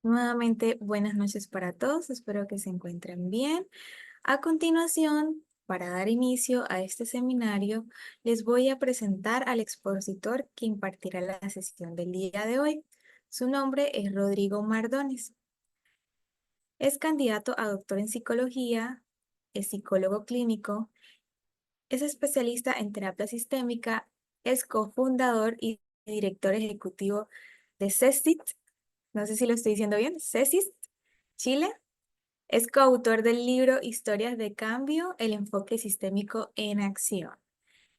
Nuevamente, buenas noches para todos, espero que se encuentren bien. A continuación, para dar inicio a este seminario, les voy a presentar al expositor que impartirá la sesión del día de hoy. Su nombre es Rodrigo Mardones. Es candidato a doctor en psicología, es psicólogo clínico, es especialista en terapia sistémica, es cofundador y director ejecutivo de CESIT, no sé si lo estoy diciendo bien, CESIT, Chile. Es coautor del libro Historias de Cambio, el enfoque sistémico en acción.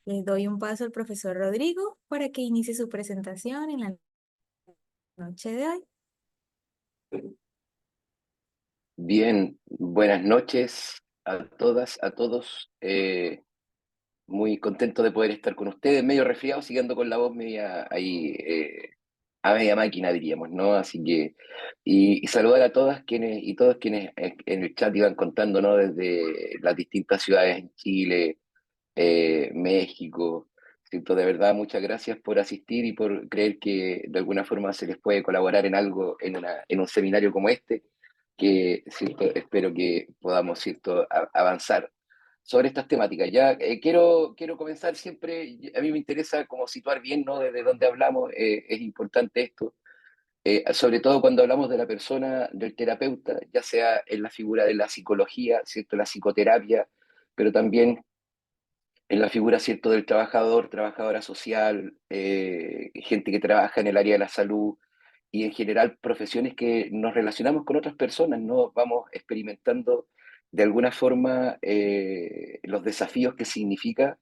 Le doy un paso al profesor Rodrigo para que inicie su presentación en la noche de hoy. Bien, buenas noches a todas, a todos. Muy contento de poder estar con ustedes, medio resfriado, siguiendo con la voz media ahí, a media máquina, diríamos, ¿no? Así que, y saludar a todas quienes y todos quienes en el chat iban contando, ¿no? Desde las distintas ciudades en Chile, México. Siento de verdad muchas gracias por asistir y por creer que de alguna forma se les puede colaborar en algo en un seminario como este, que cierto, espero que podamos cierto, avanzar sobre estas temáticas. Ya quiero comenzar siempre, a mí me interesa como situar bien, ¿no? Desde dónde hablamos, es importante esto, sobre todo cuando hablamos de la persona, del terapeuta, ya sea en la figura de la psicología, ¿cierto? La psicoterapia, pero también en la figura, ¿cierto?, del trabajador, trabajadora social, gente que trabaja en el área de la salud y en general profesiones que nos relacionamos con otras personas, ¿no? Vamos experimentando de alguna forma los desafíos que significa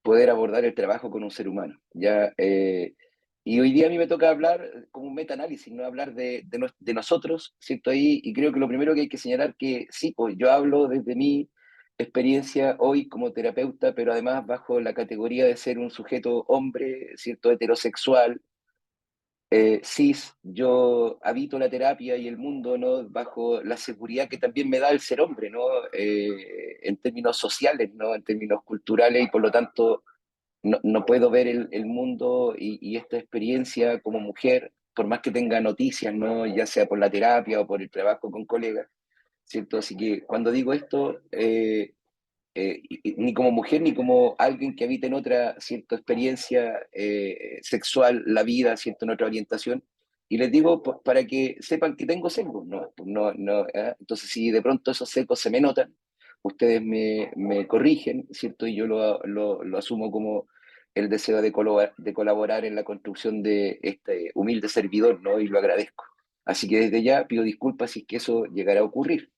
poder abordar el trabajo con un ser humano, ¿ya? Y hoy día a mí me toca hablar como un metaanálisis, no hablar de nosotros, ¿cierto? Y creo que lo primero que hay que señalar que sí, pues yo hablo desde mi experiencia hoy como terapeuta, pero además bajo la categoría de ser un sujeto hombre, ¿cierto? Heterosexual, cis, yo habito la terapia y el mundo, ¿no? Bajo la seguridad que también me da el ser hombre, ¿no? En términos sociales, ¿no? En términos culturales y por lo tanto no puedo ver el mundo y esta experiencia como mujer, por más que tenga noticias, ¿no? Ya sea por la terapia o por el trabajo con colegas, ¿cierto? Así que cuando digo esto, ni como mujer ni como alguien que habita en otra cierta experiencia sexual, la vida, cierto, en otra orientación. Y les digo para que sepan que tengo sesgos, ¿no? Entonces, si de pronto esos sesgos se me notan, ustedes me corrigen, ¿cierto? Y yo lo asumo como el deseo de colaborar en la construcción de este humilde servidor, ¿no? Y lo agradezco. Así que desde ya pido disculpas si es que eso llegará a ocurrir.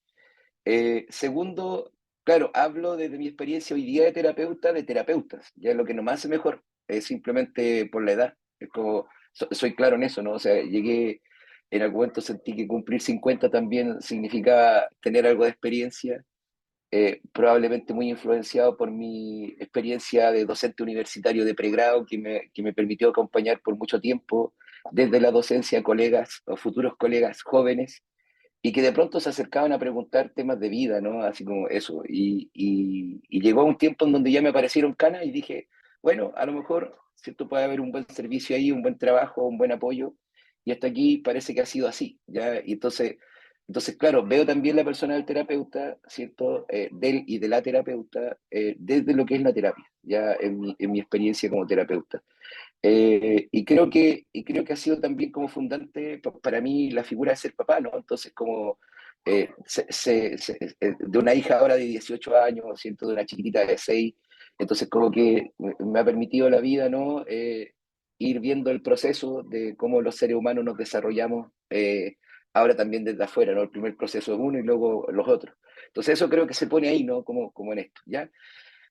Segundo, claro, hablo desde mi experiencia hoy día de terapeutas, ya lo que no me hace mejor es simplemente por la edad. Es como, soy claro en eso, ¿no? O sea, llegué, en algún momento sentí que cumplir 50 también significaba tener algo de experiencia, probablemente muy influenciado por mi experiencia de docente universitario de pregrado, que me permitió acompañar por mucho tiempo desde la docencia a colegas o futuros colegas jóvenes y que de pronto se acercaban a preguntar temas de vida, ¿no? Así como eso. Y llegó un tiempo en donde ya me aparecieron canas y dije, bueno, a lo mejor, ¿cierto? Puede haber un buen servicio ahí, un buen trabajo, un buen apoyo. Y hasta aquí parece que ha sido así, ¿ya? Y entonces, claro, veo también la persona del terapeuta, ¿cierto? Del y de la terapeuta, desde lo que es la terapia, ya en mi experiencia como terapeuta. Y creo que ha sido también como fundante para mí la figura de ser papá, ¿no? Entonces, como de una hija ahora de 18 años, siento de una chiquitita de 6, entonces como que me ha permitido la vida, ¿no? Ir viendo el proceso de cómo los seres humanos nos desarrollamos ahora también desde afuera, ¿no? El primer proceso es uno y luego los otros. Entonces eso creo que se pone ahí, ¿no? Como en esto, ¿ya?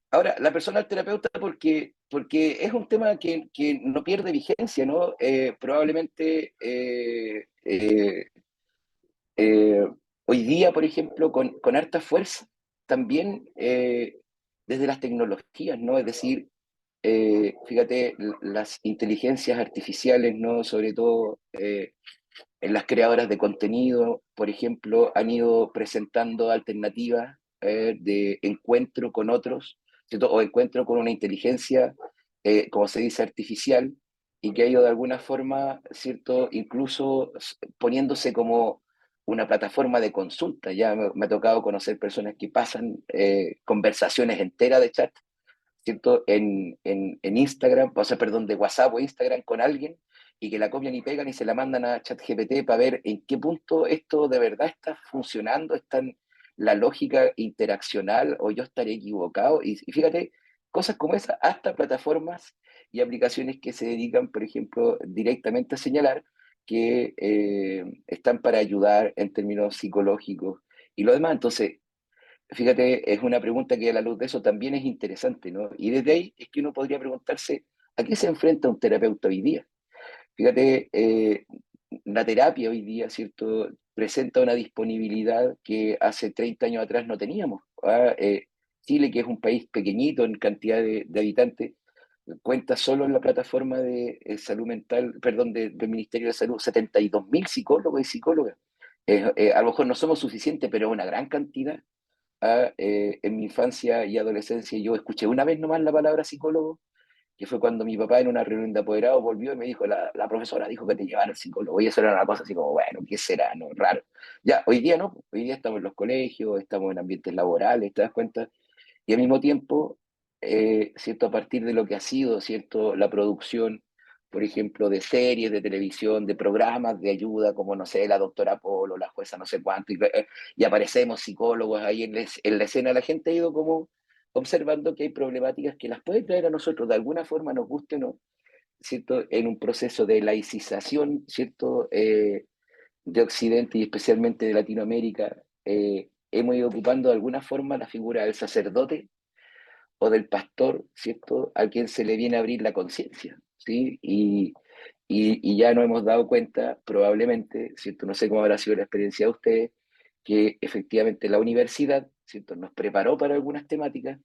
Ahora, la persona al terapeuta, porque es un tema que no pierde vigencia, ¿no? Probablemente eh, hoy día, por ejemplo, con harta fuerza, también desde las tecnologías, ¿no? Es decir, fíjate, las inteligencias artificiales, ¿no? Sobre todo en las creadoras de contenido, por ejemplo, han ido presentando alternativas de encuentro con otros, ¿cierto? O encuentro con una inteligencia, como se dice, artificial, y que ha ido de alguna forma, ¿cierto? Incluso poniéndose como, una plataforma de consulta. Ya me ha tocado conocer personas que pasan conversaciones enteras de chat, ¿cierto? En Instagram, o sea, perdón, de WhatsApp o Instagram con alguien y que la copian y pegan y se la mandan a ChatGPT para ver en qué punto esto de verdad está funcionando, está en la lógica interaccional o yo estaré equivocado. Y fíjate, cosas como esas, hasta plataformas y aplicaciones que se dedican, por ejemplo, directamente a señalar que están para ayudar en términos psicológicos y lo demás. Entonces, fíjate, es una pregunta que a la luz de eso también es interesante, ¿no? Y desde ahí es que uno podría preguntarse, ¿a qué se enfrenta un terapeuta hoy día? Fíjate, la terapia hoy día, ¿cierto? Presenta una disponibilidad que hace 30 años atrás no teníamos. ¿Ah? Chile, que es un país pequeñito en cantidad de habitantes, cuenta solo en la plataforma de salud mental, perdón, del Ministerio de Salud, 72.000 psicólogos y psicólogas. A lo mejor no somos suficientes, pero es una gran cantidad. En mi infancia y adolescencia yo escuché una vez nomás la palabra psicólogo, que fue cuando mi papá en una reunión de apoderados volvió y me dijo, la profesora dijo que te llevara al psicólogo, y eso era una cosa así como, bueno, ¿qué será? No, raro. Ya, hoy día no, hoy día estamos en los colegios, estamos en ambientes laborales, ¿te das cuenta? Y al mismo tiempo, ¿cierto? A partir de lo que ha sido, ¿cierto? La producción, por ejemplo, de series de televisión, de programas de ayuda, como, no sé, la doctora Polo, la jueza no sé cuánto, y aparecemos psicólogos ahí en la escena, la gente ha ido como observando que hay problemáticas que las puede traer a nosotros, de alguna forma, nos guste o no, ¿cierto? En un proceso de laicización, ¿cierto? De Occidente y especialmente de Latinoamérica, hemos ido ocupando de alguna forma la figura del sacerdote o del pastor, ¿cierto? A quien se le viene a abrir la conciencia, ¿sí? Y ya nos hemos dado cuenta, probablemente, ¿cierto? No sé cómo habrá sido la experiencia de ustedes, que efectivamente la universidad, ¿cierto? Nos preparó para algunas temáticas,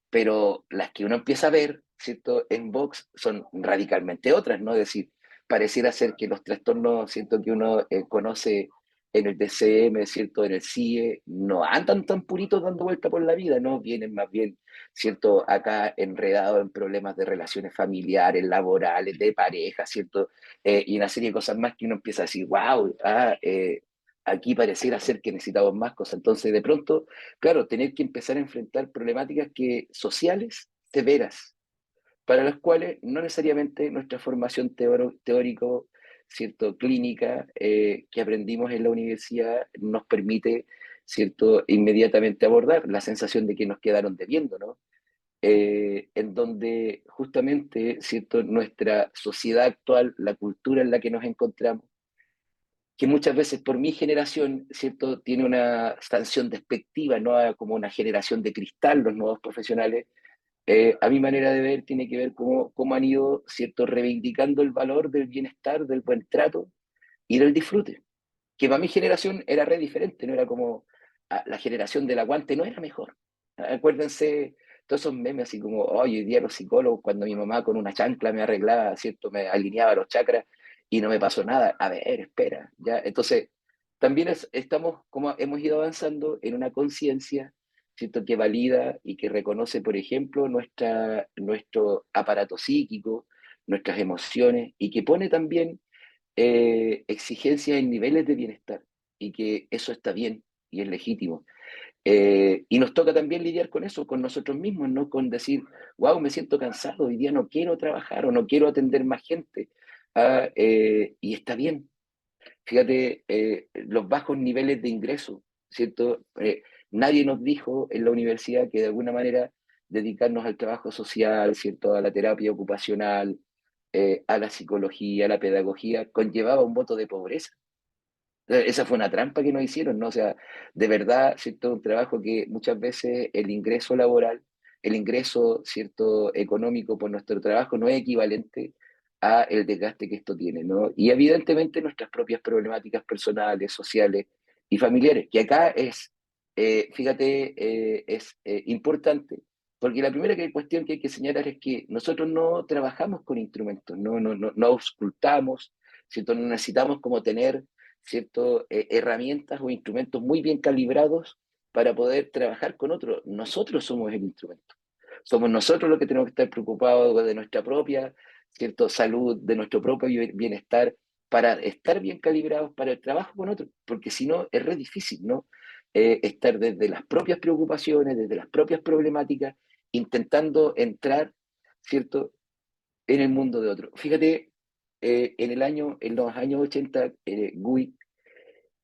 pero las que uno empieza a ver, ¿cierto? En Vox son radicalmente otras, ¿no? Es decir, pareciera ser que los trastornos, ¿cierto? Que uno conoce en el DCM, ¿cierto? En el CIE, no andan tan puritos dando vuelta por la vida, ¿no? Vienen más bien, ¿cierto? Acá enredados en problemas de relaciones familiares, laborales, de pareja, ¿cierto? Y una serie de cosas más que uno empieza a decir, wow, aquí pareciera ser que necesitamos más cosas. Entonces, de pronto, claro, tener que empezar a enfrentar problemáticas sociales severas, para las cuales no necesariamente nuestra formación teórico, ¿cierto? Clínica que aprendimos en la universidad nos permite, ¿cierto? Inmediatamente abordar la sensación de que nos quedaron debiendo, ¿no? En donde justamente, ¿cierto? Nuestra sociedad actual, la cultura en la que nos encontramos, que muchas veces por mi generación, ¿cierto? Tiene una sanción despectiva, ¿no? Como una generación de cristal, los nuevos profesionales. A mi manera de ver, tiene que ver cómo han ido, ¿cierto? Reivindicando el valor del bienestar, del buen trato y del disfrute. Que para mi generación era re diferente, no era como la generación del aguante, no era mejor. Acuérdense todos esos memes así como, oh, hoy día los psicólogos, cuando mi mamá con una chancla me arreglaba, ¿cierto? Me alineaba los chakras y no me pasó nada. A ver, espera, ¿ya? Entonces, también estamos, como hemos ido avanzando en una conciencia, ¿cierto? Que valida y que reconoce, por ejemplo, nuestro aparato psíquico, nuestras emociones y que pone también exigencias en niveles de bienestar y que eso está bien y es legítimo. Y nos toca también lidiar con eso, con nosotros mismos, no con decir, wow, me siento cansado, hoy día no quiero trabajar o no quiero atender más gente. Y está bien. Fíjate, los bajos niveles de ingreso, ¿cierto? Nadie nos dijo en la universidad que de alguna manera dedicarnos al trabajo social, ¿cierto? A la terapia ocupacional, a la psicología, a la pedagogía, conllevaba un voto de pobreza. Esa fue una trampa que nos hicieron, ¿no? O sea, de verdad, ¿cierto? Un trabajo que muchas veces el ingreso laboral, el ingreso, ¿cierto? Económico por nuestro trabajo no es equivalente a el desgaste que esto tiene, ¿no? Y evidentemente nuestras propias problemáticas personales, sociales y familiares, que acá fíjate, es importante, porque la primera cuestión que hay que señalar es que nosotros no trabajamos con instrumentos, no auscultamos, ¿cierto? No necesitamos como tener ¿cierto? Herramientas o instrumentos muy bien calibrados para poder trabajar con otros. Nosotros somos el instrumento. Somos nosotros los que tenemos que estar preocupados de nuestra propia, ¿cierto? Salud, de nuestro propio bienestar para estar bien calibrados para el trabajo con otros, porque si no es re difícil, ¿no? Estar desde las propias preocupaciones, desde las propias problemáticas, intentando entrar, ¿cierto?, en el mundo de otro. Fíjate, en los años 80, Gui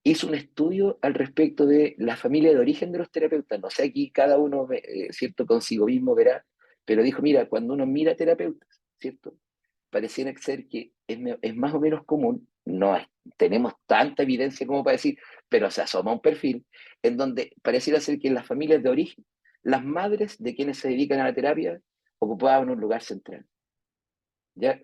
hizo un estudio al respecto de la familia de origen de los terapeutas. No sé, aquí cada uno, ¿cierto?, consigo mismo verá, pero dijo, mira, cuando uno mira terapeutas, ¿cierto?, pareciera ser que es más o menos común, tenemos tanta evidencia como para decir, pero se asoma un perfil en donde pareciera ser que en las familias de origen, las madres de quienes se dedican a la terapia ocupaban un lugar central. ¿Ya?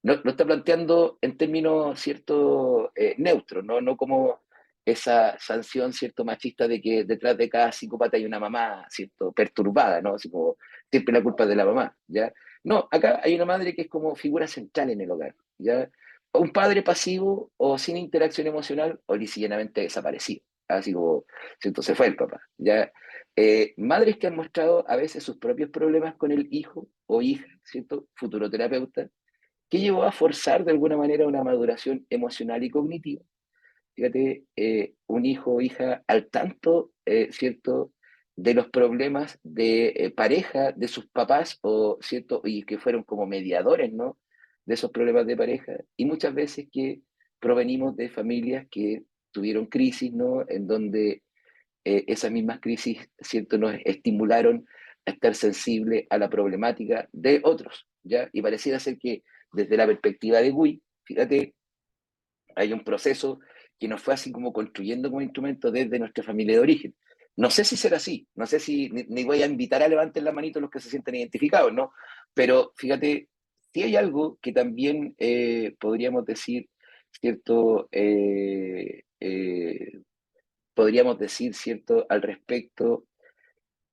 No, lo está planteando en términos, ¿cierto?, neutros, ¿no? No como esa sanción, ¿cierto?, machista de que detrás de cada psicópata hay una mamá, ¿cierto?, perturbada, ¿no? Así como siempre la culpa es de la mamá, ¿ya? No, acá hay una madre que es como figura central en el hogar, ¿ya? Un padre pasivo o sin interacción emocional o llanamente desaparecido, así como, ¿cierto?, se fue el papá, ¿ya? Madres que han mostrado a veces sus propios problemas con el hijo o hija, ¿cierto?, futuro terapeuta, que llevó a forzar de alguna manera una maduración emocional y cognitiva. Fíjate, un hijo o hija al tanto, ¿cierto?, de los problemas de pareja de sus papás, o, ¿cierto?, y que fueron como mediadores, ¿no?, de esos problemas de pareja, y muchas veces que provenimos de familias que tuvieron crisis, ¿no?, en donde esas mismas crisis, ¿cierto?, nos estimularon a estar sensible a la problemática de otros, ¿ya? Y pareciera ser que desde la perspectiva de Gui, fíjate, hay un proceso que nos fue así como construyendo como instrumento desde nuestra familia de origen. No sé si será así, no sé si ni voy a invitar a levanten la manito los que se sienten identificados, ¿no? Pero fíjate, si hay algo que también podríamos decir, ¿cierto? Podríamos decir, ¿cierto?, al respecto,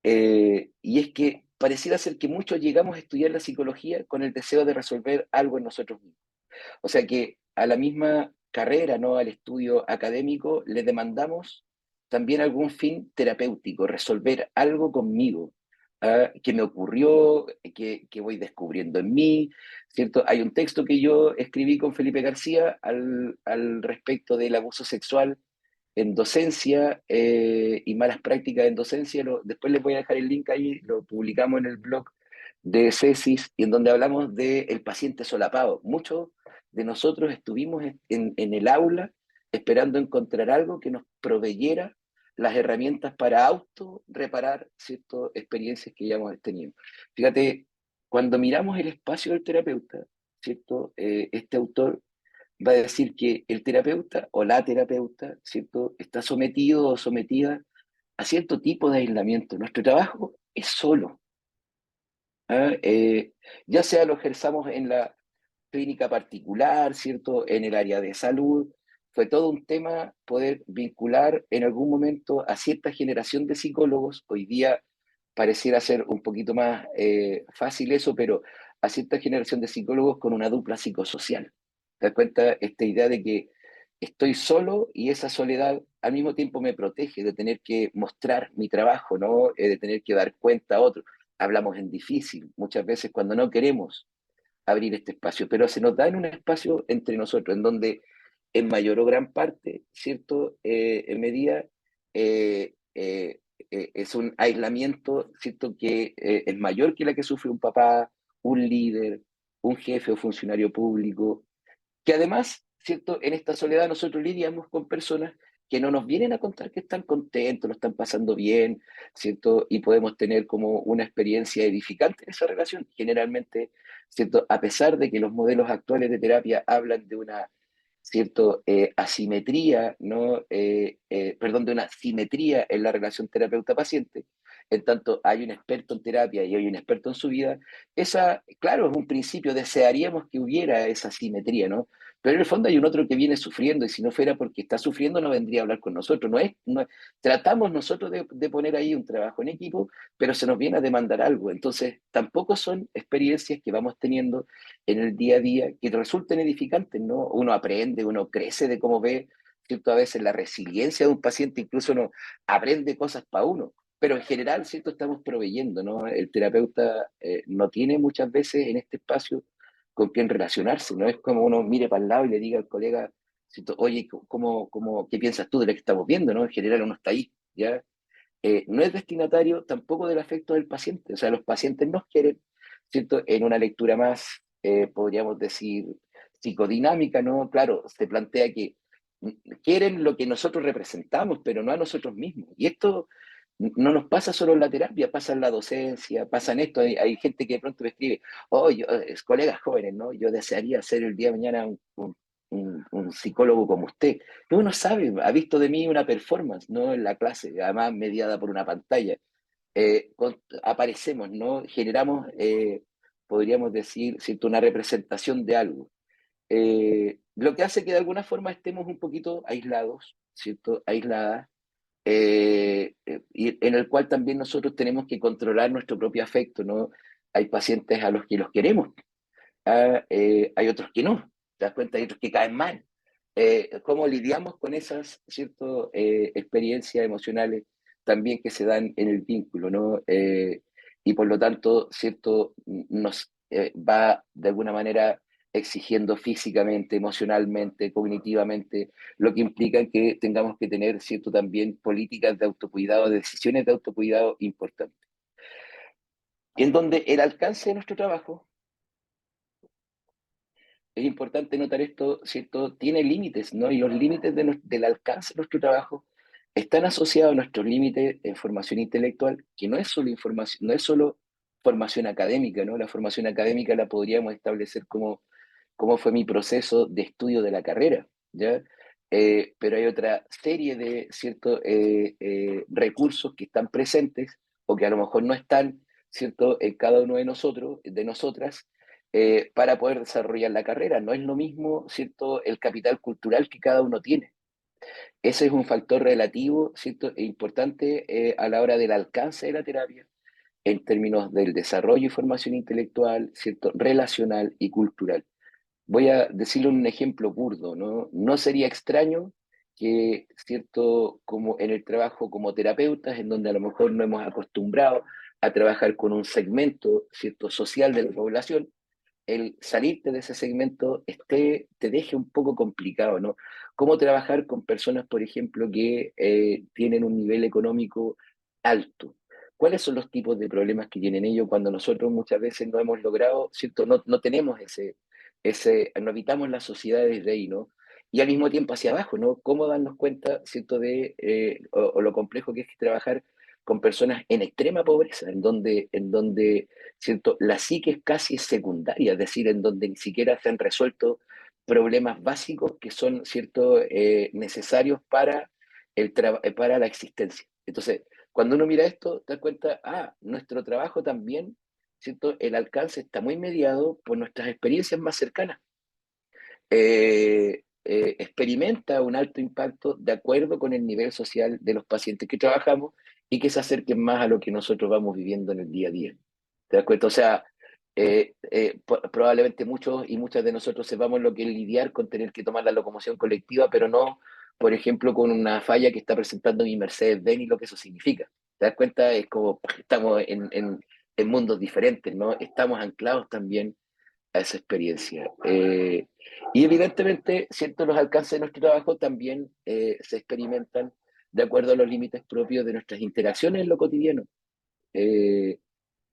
y es que pareciera ser que muchos llegamos a estudiar la psicología con el deseo de resolver algo en nosotros mismos. O sea que a la misma carrera, ¿no?, al estudio académico, le demandamos también algún fin terapéutico, resolver algo conmigo, que me ocurrió, que voy descubriendo en mí, ¿cierto? Hay un texto que yo escribí con Felipe García al respecto del abuso sexual en docencia y malas prácticas en docencia. Después les voy a dejar el link ahí, lo publicamos en el blog de CESIS, y en donde hablamos del paciente solapado. Muchos de nosotros estuvimos en el aula esperando encontrar algo que nos proveyera las herramientas para auto reparar ciertas experiencias que ya hemos tenido. Fíjate, cuando miramos el espacio del terapeuta, ¿cierto? Este autor va a decir que el terapeuta o la terapeuta, ¿cierto?, está sometido o sometida a cierto tipo de aislamiento. Nuestro trabajo es solo. ¿Ah? Ya sea lo ejerzamos en la clínica particular, ¿cierto?, en el área de salud, fue todo un tema poder vincular en algún momento a cierta generación de psicólogos. Hoy día pareciera ser un poquito más fácil eso, pero a cierta generación de psicólogos con una dupla psicosocial. ¿Te das cuenta? Esta idea de que estoy solo y esa soledad al mismo tiempo me protege de tener que mostrar mi trabajo, ¿no? De tener que dar cuenta a otros. Hablamos en difícil muchas veces cuando no queremos abrir este espacio, pero se nos da en un espacio entre nosotros, en donde en mayor o gran parte, ¿cierto? En medida es un aislamiento, ¿cierto?, que es mayor que la que sufre un papá, un líder, un jefe o funcionario público, que además, ¿cierto?, en esta soledad nosotros lidiamos con personas que no nos vienen a contar que están contentos, lo están pasando bien, ¿cierto? Y podemos tener como una experiencia edificante en esa relación. Generalmente, ¿cierto?, a pesar de que los modelos actuales de terapia hablan de una, ¿cierto?, asimetría, ¿no? Perdón, de una simetría en la relación terapeuta-paciente, en tanto hay un experto en terapia y hay un experto en su vida, esa, claro, es un principio, desearíamos que hubiera esa simetría, ¿no? Pero en el fondo hay un otro que viene sufriendo, y si no fuera porque está sufriendo no vendría a hablar con nosotros. Tratamos nosotros de poner ahí un trabajo en equipo, pero se nos viene a demandar algo. Entonces, tampoco son experiencias que vamos teniendo en el día a día que resulten edificantes, ¿no? Uno aprende, uno crece de cómo ve, ¿cierto? A veces la resiliencia de un paciente, incluso uno aprende cosas para uno. Pero en general, ¿cierto?, estamos proveyendo, ¿no? El terapeuta no tiene muchas veces en este espacio con quién relacionarse, no es como uno mire para el lado y le diga al colega, ¿cierto? Oye, ¿qué piensas tú de lo que estamos viendo? ¿No? En general uno está ahí, ¿ya? No es destinatario tampoco del afecto del paciente, o sea, los pacientes nos quieren, ¿cierto? En una lectura más, podríamos decir, psicodinámica, ¿no? Claro, se plantea que quieren lo que nosotros representamos, pero no a nosotros mismos. Y esto no nos pasa solo en la terapia, pasa en la docencia, pasa en esto. Hay gente que de pronto me escribe, oh, colegas jóvenes, ¿no? Yo desearía ser el día de mañana un psicólogo como usted. Pero uno sabe, ha visto de mí una performance, ¿no? En la clase, además mediada por una pantalla. Aparecemos, ¿no? Generamos, podríamos decir, ¿cierto? Una representación de algo. Lo que hace que de alguna forma estemos un poquito aislados, ¿cierto? Aisladas, y en el cual también nosotros tenemos que controlar nuestro propio afecto, ¿no? Hay pacientes a los que los queremos, hay otros que no, te das cuenta, hay otros que caen mal. ¿Cómo lidiamos con esas, cierto, experiencias emocionales también que se dan en el vínculo, ¿no? Y por lo tanto, cierto, nos va de alguna manera exigiendo físicamente, emocionalmente, cognitivamente, lo que implica que tengamos que tener, cierto, también políticas de autocuidado, decisiones de autocuidado importantes. En donde el alcance de nuestro trabajo, es importante notar esto, ¿cierto? Tiene límites, ¿no? Y los límites del alcance de nuestro trabajo están asociados a nuestros límites en formación intelectual, que no es solo información, no es solo formación académica, ¿no? La formación académica la podríamos establecer como cómo fue mi proceso de estudio de la carrera, ¿ya? Pero hay otra serie de ciertos recursos que están presentes o que a lo mejor no están, ¿cierto? En cada uno de nosotros, de nosotras, para poder desarrollar la carrera. No es lo mismo, ¿cierto? El capital cultural que cada uno tiene. Ese es un factor relativo, ¿cierto? E importante a la hora del alcance de la terapia en términos del desarrollo y formación intelectual, ¿cierto? Relacional y cultural. Voy a decirle un ejemplo burdo, ¿no? No sería extraño que, ¿cierto? Como en el trabajo como terapeutas, en donde a lo mejor no hemos acostumbrado a trabajar con un segmento, ¿cierto? Social de la población, el salirte de ese segmento te deje un poco complicado, ¿no? ¿Cómo trabajar con personas, por ejemplo, que tienen un nivel económico alto? ¿Cuáles son los tipos de problemas que tienen ellos cuando nosotros muchas veces no hemos logrado, ¿cierto? No tenemos no habitamos la sociedad desde ahí, ¿no? Y al mismo tiempo hacia abajo, ¿no? ¿Cómo darnos cuenta, ¿cierto? O lo complejo que es trabajar con personas en extrema pobreza, en donde ¿cierto? La psique es casi secundaria, es decir, en donde ni siquiera se han resuelto problemas básicos que son, ¿cierto? Necesarios para la existencia. Entonces, cuando uno mira esto, te das cuenta, nuestro trabajo también, ¿cierto? El alcance está muy mediado por nuestras experiencias más cercanas. Experimenta un alto impacto de acuerdo con el nivel social de los pacientes que trabajamos y que se acerquen más a lo que nosotros vamos viviendo en el día a día. ¿Te das cuenta? O sea, probablemente muchos y muchas de nosotros sepamos lo que es lidiar con tener que tomar la locomoción colectiva, pero no, por ejemplo, con una falla que está presentando mi Mercedes-Benz y lo que eso significa. ¿Te das cuenta? Es como estamos en mundos diferentes, ¿no? Estamos anclados también a esa experiencia. Y evidentemente, ciertos los alcances de nuestro trabajo también se experimentan de acuerdo a los límites propios de nuestras interacciones en lo cotidiano. Eh,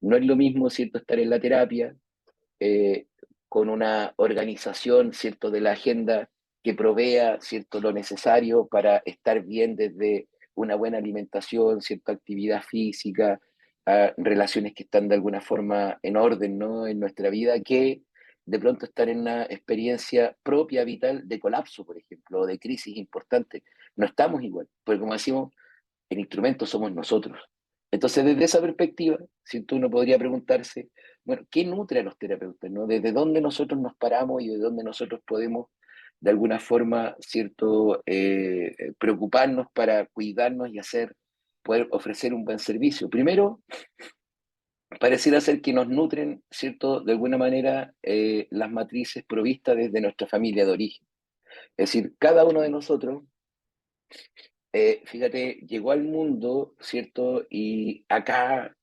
no es lo mismo, ¿cierto?, estar en la terapia eh, con una organización, ¿cierto?, de la agenda que provea, ¿cierto?, lo necesario para estar bien desde una buena alimentación, cierta actividad física, a relaciones que están de alguna forma en orden, ¿no?, en nuestra vida, que de pronto estar en una experiencia propia, vital, de colapso, por ejemplo, o de crisis importante. No estamos igual, porque como decimos, el instrumento somos nosotros. Entonces, desde esa perspectiva, si uno podría preguntarse, bueno, ¿qué nutre a los terapeutas? ¿No? ¿Desde dónde nosotros nos paramos y de dónde nosotros podemos, de alguna forma, cierto, preocuparnos para cuidarnos y poder ofrecer un buen servicio? Primero, pareciera ser que nos nutren, ¿cierto?, de alguna manera, las matrices provistas desde nuestra familia de origen. Es decir, cada uno de nosotros fíjate, llegó al mundo, ¿cierto? Y acá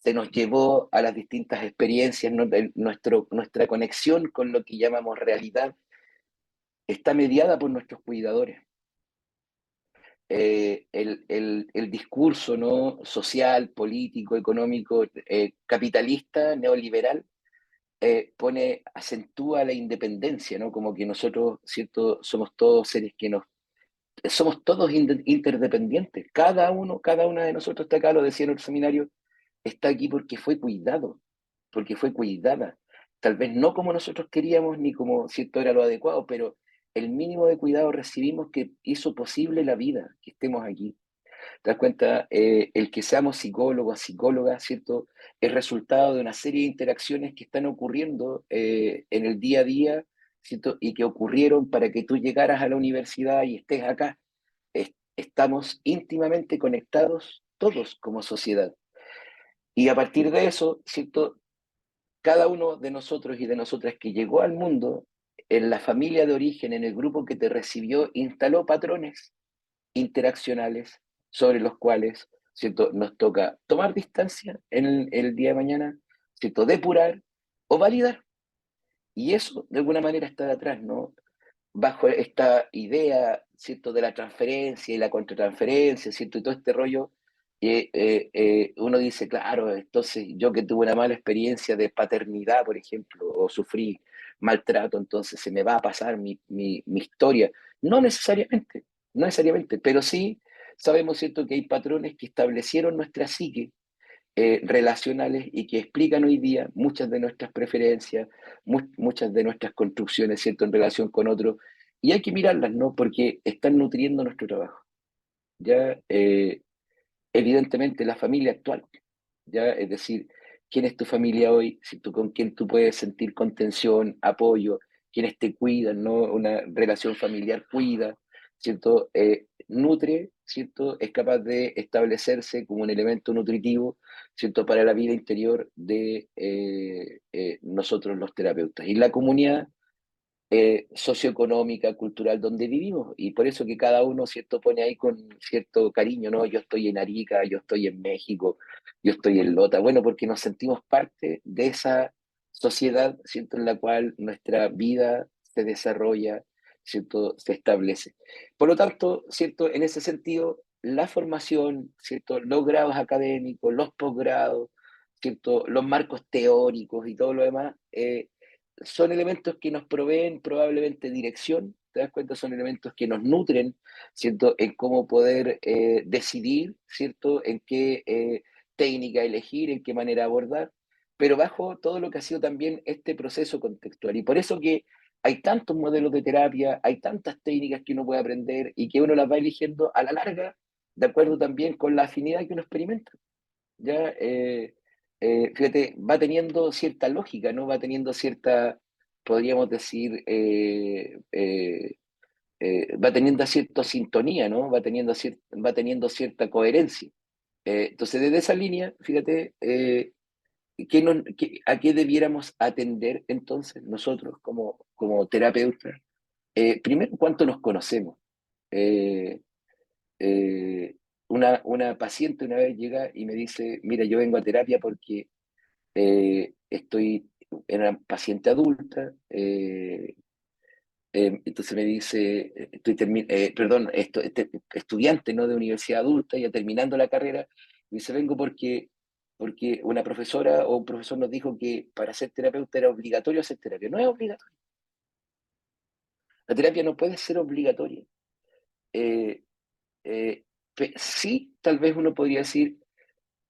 se nos llevó a las distintas experiencias, ¿no? Nuestra conexión con lo que llamamos realidad está mediada por nuestros cuidadores. El discurso, ¿no? Social, político, económico, capitalista, neoliberal, acentúa la independencia, ¿no? Como que nosotros, ¿cierto? Somos todos seres somos todos interdependientes. Cada una de nosotros está acá, lo decía en el seminario, está aquí porque fue cuidado, porque fue cuidada. Tal vez no como nosotros queríamos ni como cierto era lo adecuado, pero el mínimo de cuidado recibimos que hizo posible la vida, que estemos aquí. ¿Te das cuenta? El que seamos psicólogos, psicólogas, ¿cierto? Es resultado de una serie de interacciones que están ocurriendo en el día a día, ¿cierto? Y que ocurrieron para que tú llegaras a la universidad y estés acá. Estamos íntimamente conectados todos como sociedad. Y a partir de eso, ¿cierto? Cada uno de nosotros y de nosotras que llegó al mundo, en la familia de origen, en el grupo que te recibió, instaló patrones interaccionales sobre los cuales, ¿cierto? Nos toca tomar distancia en el día de mañana, ¿cierto? Depurar o validar. Y eso, de alguna manera, está detrás, ¿no? Bajo esta idea, ¿cierto? De la transferencia y la contratransferencia, ¿cierto? Y todo este rollo, uno dice, claro, entonces yo que tuve una mala experiencia de paternidad, por ejemplo, o sufrí maltrato, entonces se me va a pasar mi historia. No necesariamente, no necesariamente, pero sí sabemos, ¿cierto?, que hay patrones que establecieron nuestra psique relacionales y que explican hoy día muchas de nuestras preferencias, muchas de nuestras construcciones, ¿cierto?, en relación con otros. Y hay que mirarlas, ¿no? Porque están nutriendo nuestro trabajo. Ya, evidentemente, la familia actual, ya, es decir, quién es tu familia hoy, si tú, con quién tú puedes sentir contención, apoyo, quiénes te cuidan, ¿no? Una relación familiar cuida, ¿cierto? Nutre, ¿cierto? Es capaz de establecerse como un elemento nutritivo, ¿cierto? Para la vida interior de nosotros los terapeutas. Y la comunidad socioeconómica, cultural donde vivimos. Y por eso que cada uno, ¿cierto?, pone ahí con cierto cariño, ¿no? Yo estoy en Arica, yo estoy en México, yo estoy en Lota. Bueno, porque nos sentimos parte de esa sociedad, ¿cierto?, en la cual nuestra vida se desarrolla, ¿cierto?, se establece. Por lo tanto, ¿cierto?, en ese sentido, la formación, ¿cierto?, los grados académicos, los posgrados, ¿cierto?, los marcos teóricos y todo lo demás, son elementos que nos proveen probablemente dirección, ¿te das cuenta? Son elementos que nos nutren, ¿cierto? En cómo poder decidir, ¿cierto? En qué técnica elegir, en qué manera abordar, pero bajo todo lo que ha sido también este proceso contextual. Y por eso que hay tantos modelos de terapia, hay tantas técnicas que uno puede aprender y que uno las va eligiendo a la larga, de acuerdo también con la afinidad que uno experimenta. ¿Ya? Fíjate, va teniendo cierta lógica, ¿no? Va teniendo cierta, podríamos decir, va teniendo cierta sintonía, ¿no? Va teniendo cierta coherencia. Entonces, desde esa línea, fíjate, ¿a qué debiéramos atender entonces nosotros como terapeutas? Primero, ¿cuánto nos conocemos? Eh, eh, una paciente una vez llega y me dice, mira, yo vengo a terapia porque estoy en una paciente adulta, entonces me dice, perdón, estudiante, ¿no?, de universidad adulta, ya terminando la carrera, me dice, vengo porque una profesora o un profesor nos dijo que para ser terapeuta era obligatorio hacer terapia. No es obligatorio. La terapia no puede ser obligatoria. Eh, sí, tal vez uno podría decir,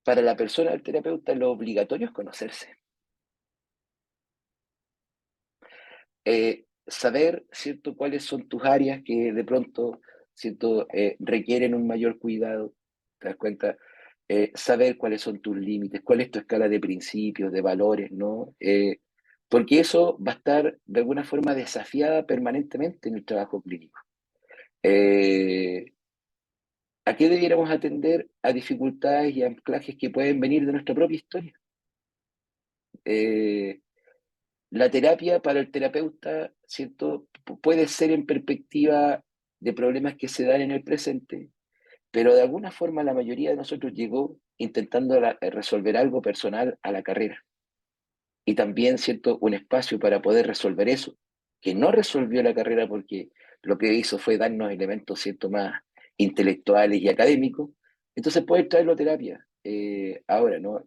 para la persona del terapeuta lo obligatorio es conocerse. Saber, ¿cierto?, cuáles son tus áreas que de pronto, ¿cierto?, requieren un mayor cuidado, ¿te das cuenta? Saber cuáles son tus límites, cuál es tu escala de principios, de valores, ¿no? Porque eso va a estar de alguna forma desafiada permanentemente en el trabajo clínico. Eh, ¿A qué debiéramos atender? A dificultades y anclajes que pueden venir de nuestra propia historia. Eh, La terapia para el terapeuta, ¿cierto? Puede ser en perspectiva de problemas que se dan en el presente, pero de alguna forma la mayoría de nosotros llegó intentando resolver algo personal a la carrera. Y también, ¿cierto?, un espacio para poder resolver eso, que no resolvió la carrera porque lo que hizo fue darnos elementos, ¿cierto?, más intelectuales y académicos. Entonces, poder traerlo a terapia. Ahora, ¿no?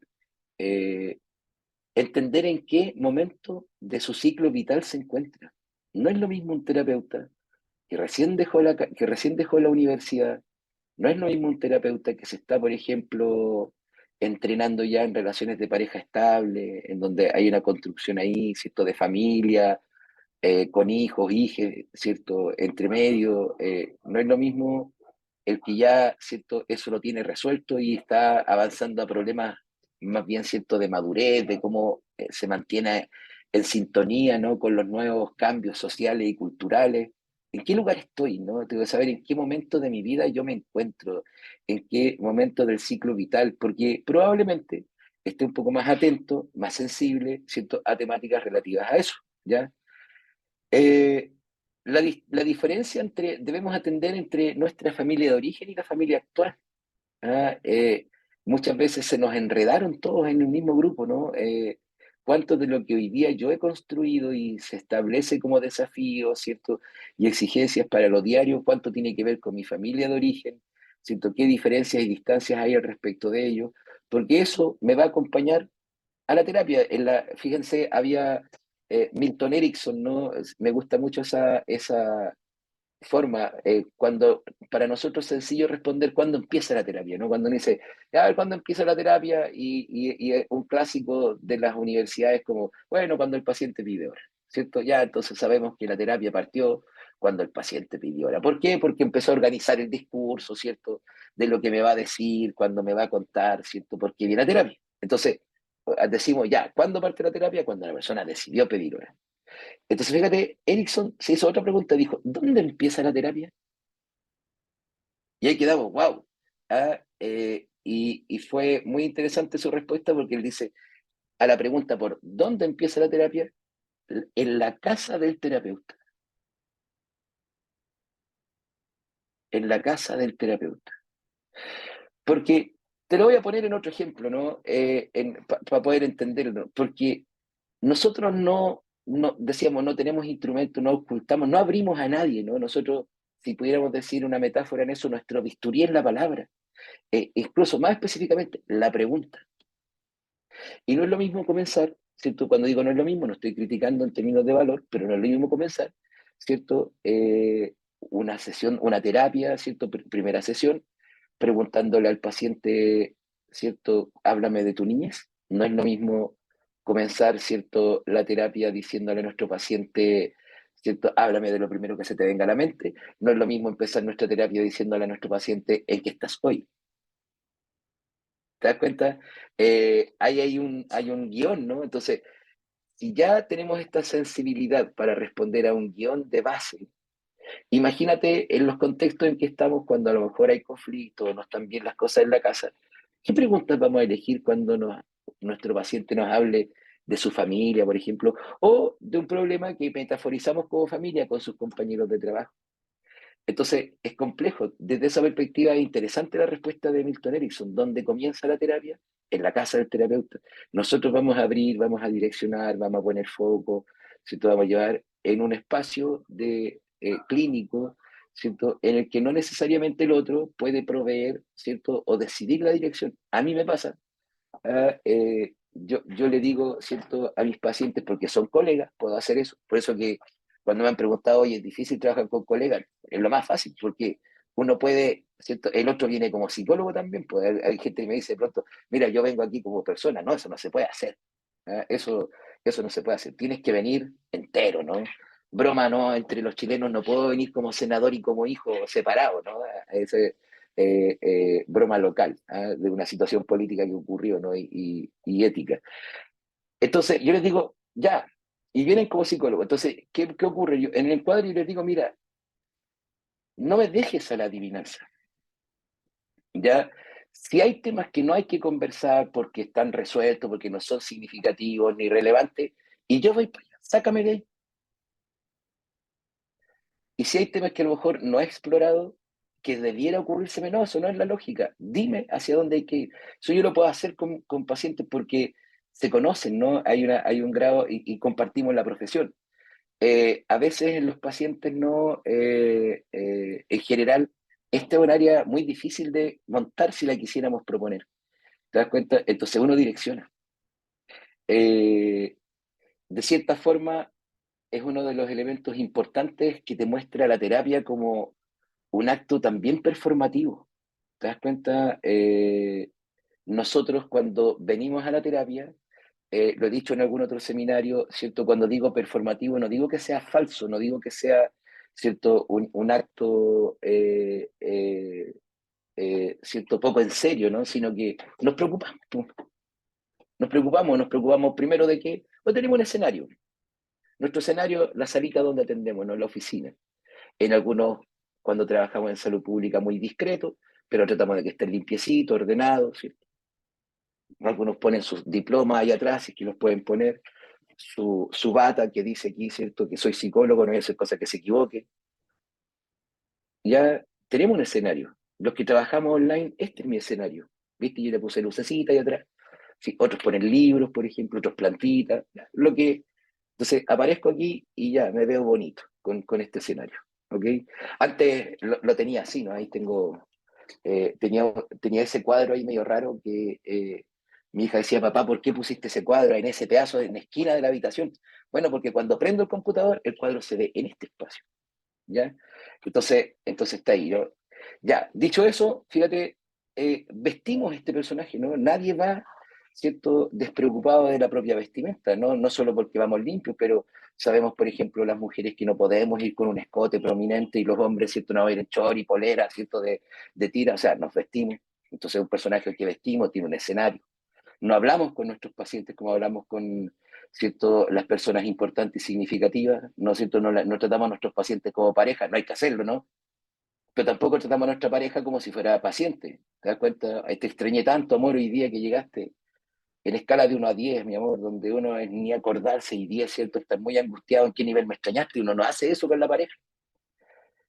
Eh, Entender en qué momento de su ciclo vital se encuentra. No es lo mismo un terapeuta que recién dejó la universidad, no es lo mismo un terapeuta que se está, por ejemplo, entrenando ya en relaciones de pareja estable, en donde hay una construcción ahí, ¿cierto?, de familia, con hijos, hijas, ¿cierto?, entre medio. No es lo mismo el que ya, ¿cierto?, eso lo tiene resuelto y está avanzando a problemas más bien, ¿cierto?, de madurez, de cómo se mantiene en sintonía, ¿no?, con los nuevos cambios sociales y culturales. ¿En qué lugar estoy, no? Tengo que saber en qué momento de mi vida yo me encuentro, en qué momento del ciclo vital, porque probablemente esté un poco más atento, más sensible, ¿cierto?, a temáticas relativas a eso, ¿ya? Eh, la diferencia debemos atender entre nuestra familia de origen y la familia actual. ¿Ah? Muchas veces se nos enredaron todos en el mismo grupo, ¿no? ¿Cuánto de lo que hoy día yo he construido y se establece como desafío, ¿cierto? Y exigencias para lo diario, cuánto tiene que ver con mi familia de origen, ¿cierto? ¿Qué diferencias y distancias hay al respecto de ello? Porque eso me va a acompañar a la terapia. Fíjense, había Milton Erickson, ¿no? Me gusta mucho esa forma, cuando para nosotros es sencillo responder cuándo empieza la terapia, ¿no? Cuando uno dice, a ver, ¿cuándo empieza la terapia? Y un clásico de las universidades como, bueno, cuando el paciente pide hora, ¿cierto? Ya entonces sabemos que la terapia partió cuando el paciente pidió hora. ¿Por qué? Porque empezó a organizar el discurso, ¿cierto? De lo que me va a decir, cuando me va a contar, ¿cierto? ¿Por qué viene la terapia? Entonces, decimos ya, ¿cuándo parte la terapia? Cuando la persona decidió pedir hora. Entonces, fíjate, Erickson se hizo otra pregunta, dijo, ¿dónde empieza la terapia? Y ahí quedamos, wow. Y fue muy interesante su respuesta porque él dice, a la pregunta por ¿dónde empieza la terapia? En la casa del terapeuta, en la casa del terapeuta. Porque te lo voy a poner en otro ejemplo, ¿no? Para poder entenderlo. Porque nosotros no, decíamos, no tenemos instrumentos, no ocultamos, no abrimos a nadie, ¿no? Nosotros, si pudiéramos decir una metáfora en eso, nuestro bisturí es la palabra. Incluso más específicamente, la pregunta. Y no es lo mismo comenzar, ¿cierto? Cuando digo no es lo mismo, no estoy criticando en términos de valor, pero no es lo mismo comenzar, ¿cierto? Una sesión, una terapia, ¿cierto? Primera sesión, preguntándole al paciente, ¿cierto? Háblame de tu niñez. No es lo mismo comenzar, ¿cierto? La terapia diciéndole a nuestro paciente, ¿cierto? Háblame de lo primero que se te venga a la mente. No es lo mismo empezar nuestra terapia diciéndole a nuestro paciente, ¿en qué estás hoy? ¿Te das cuenta? Ahí hay un guión, ¿no? Entonces, si ya tenemos esta sensibilidad para responder a un guión de base, imagínate en los contextos en que estamos cuando a lo mejor hay conflicto, no están bien las cosas en la casa. ¿Qué preguntas vamos a elegir cuando nuestro paciente nos hable de su familia, por ejemplo, o de un problema que metaforizamos como familia con sus compañeros de trabajo? Entonces, es complejo. Desde esa perspectiva es interesante la respuesta de Milton Erickson. ¿Dónde comienza la terapia? En la casa del terapeuta. Nosotros vamos a abrir, vamos a direccionar, vamos a poner foco, ¿cierto? Vamos a llevar en un espacio clínico, ¿cierto? En el que no necesariamente el otro puede proveer, ¿cierto? O decidir la dirección. A mí me pasa. Yo le digo, ¿cierto?, a mis pacientes, porque son colegas, puedo hacer eso. Por eso que cuando me han preguntado, oye, es difícil trabajar con colegas, es lo más fácil, porque uno puede, ¿cierto? El otro viene como psicólogo también, pues hay gente que me dice de pronto, mira, yo vengo aquí como persona, no, eso no se puede hacer. Eso no se puede hacer, tienes que venir entero, ¿no? Broma, ¿no? Entre los chilenos no puedo venir como senador y como hijo separado, ¿no? Broma local, de una situación política que ocurrió, ¿no? Y ética. Entonces, yo les digo, ya, y vienen como psicólogos. Entonces, ¿qué ocurre? En el cuadro yo les digo, mira, no me dejes a la adivinanza, ¿ya? Si hay temas que no hay que conversar porque están resueltos, porque no son significativos ni relevantes, y yo voy para allá, sácame de ahí. Y si hay temas que a lo mejor no he explorado, que debiera ocurrirse, no, eso no es la lógica. Dime hacia dónde hay que ir. Eso yo lo puedo hacer con pacientes porque se conocen, ¿no? Hay un grado y compartimos la profesión. A veces en los pacientes no, en general, esta es un área muy difícil de montar si la quisiéramos proponer. ¿Te das cuenta? Entonces uno direcciona. Eh, de cierta forma, es uno de los elementos importantes que te muestra la terapia como un acto también performativo. ¿Te das cuenta? Nosotros cuando venimos a la terapia, lo he dicho en algún otro seminario, ¿cierto? Cuando digo performativo, no digo que sea falso, no digo que sea, ¿cierto? Un acto, ¿cierto? Poco en serio, ¿no? Sino que nos preocupamos, pues. Nos preocupamos primero de que no tenemos un escenario. Nuestro escenario, la salita donde atendemos, no la oficina. En algunos, cuando trabajamos en salud pública, muy discreto, pero tratamos de que esté limpiecito, ordenado, ¿cierto? Algunos ponen sus diplomas ahí atrás, y que los pueden poner, su bata que dice aquí, ¿cierto? Que soy psicólogo, no voy a hacer cosas que se equivoque. Ya tenemos un escenario. Los que trabajamos online, este es mi escenario. ¿Viste? Yo le puse lucecita ahí atrás. Sí, otros ponen libros, por ejemplo, otros plantitas. Lo que... Entonces aparezco aquí y ya me veo bonito con este escenario. ¿Ok? Antes lo tenía así, ¿no? Ahí tengo tenía ese cuadro ahí medio raro que mi hija decía, papá, ¿por qué pusiste ese cuadro en ese pedazo en la esquina de la habitación? Bueno, porque cuando prendo el computador, el cuadro se ve en este espacio, ¿ya? Entonces está ahí, ¿no? Ya, dicho eso, fíjate, vestimos este personaje, ¿no? Nadie va, ¿cierto?, despreocupado de la propia vestimenta, ¿no? No solo porque vamos limpios, pero sabemos, por ejemplo, las mujeres que no podemos ir con un escote prominente y los hombres, ¿cierto?, no van a ir en short y polera, ¿cierto?, de tira, o sea, nos vestimos. Entonces, un personaje que vestimos tiene un escenario. No hablamos con nuestros pacientes como hablamos con, ¿cierto?, las personas importantes y significativas, ¿no es cierto? No tratamos a nuestros pacientes como pareja, no hay que hacerlo, ¿no? Pero tampoco tratamos a nuestra pareja como si fuera paciente. ¿Te das cuenta? Te extrañé tanto, amor, hoy día que llegaste. En escala de 1 a 10, mi amor, donde uno es ni acordarse y 10, ¿cierto? Estar muy angustiado en qué nivel me extrañaste, y uno no hace eso con la pareja.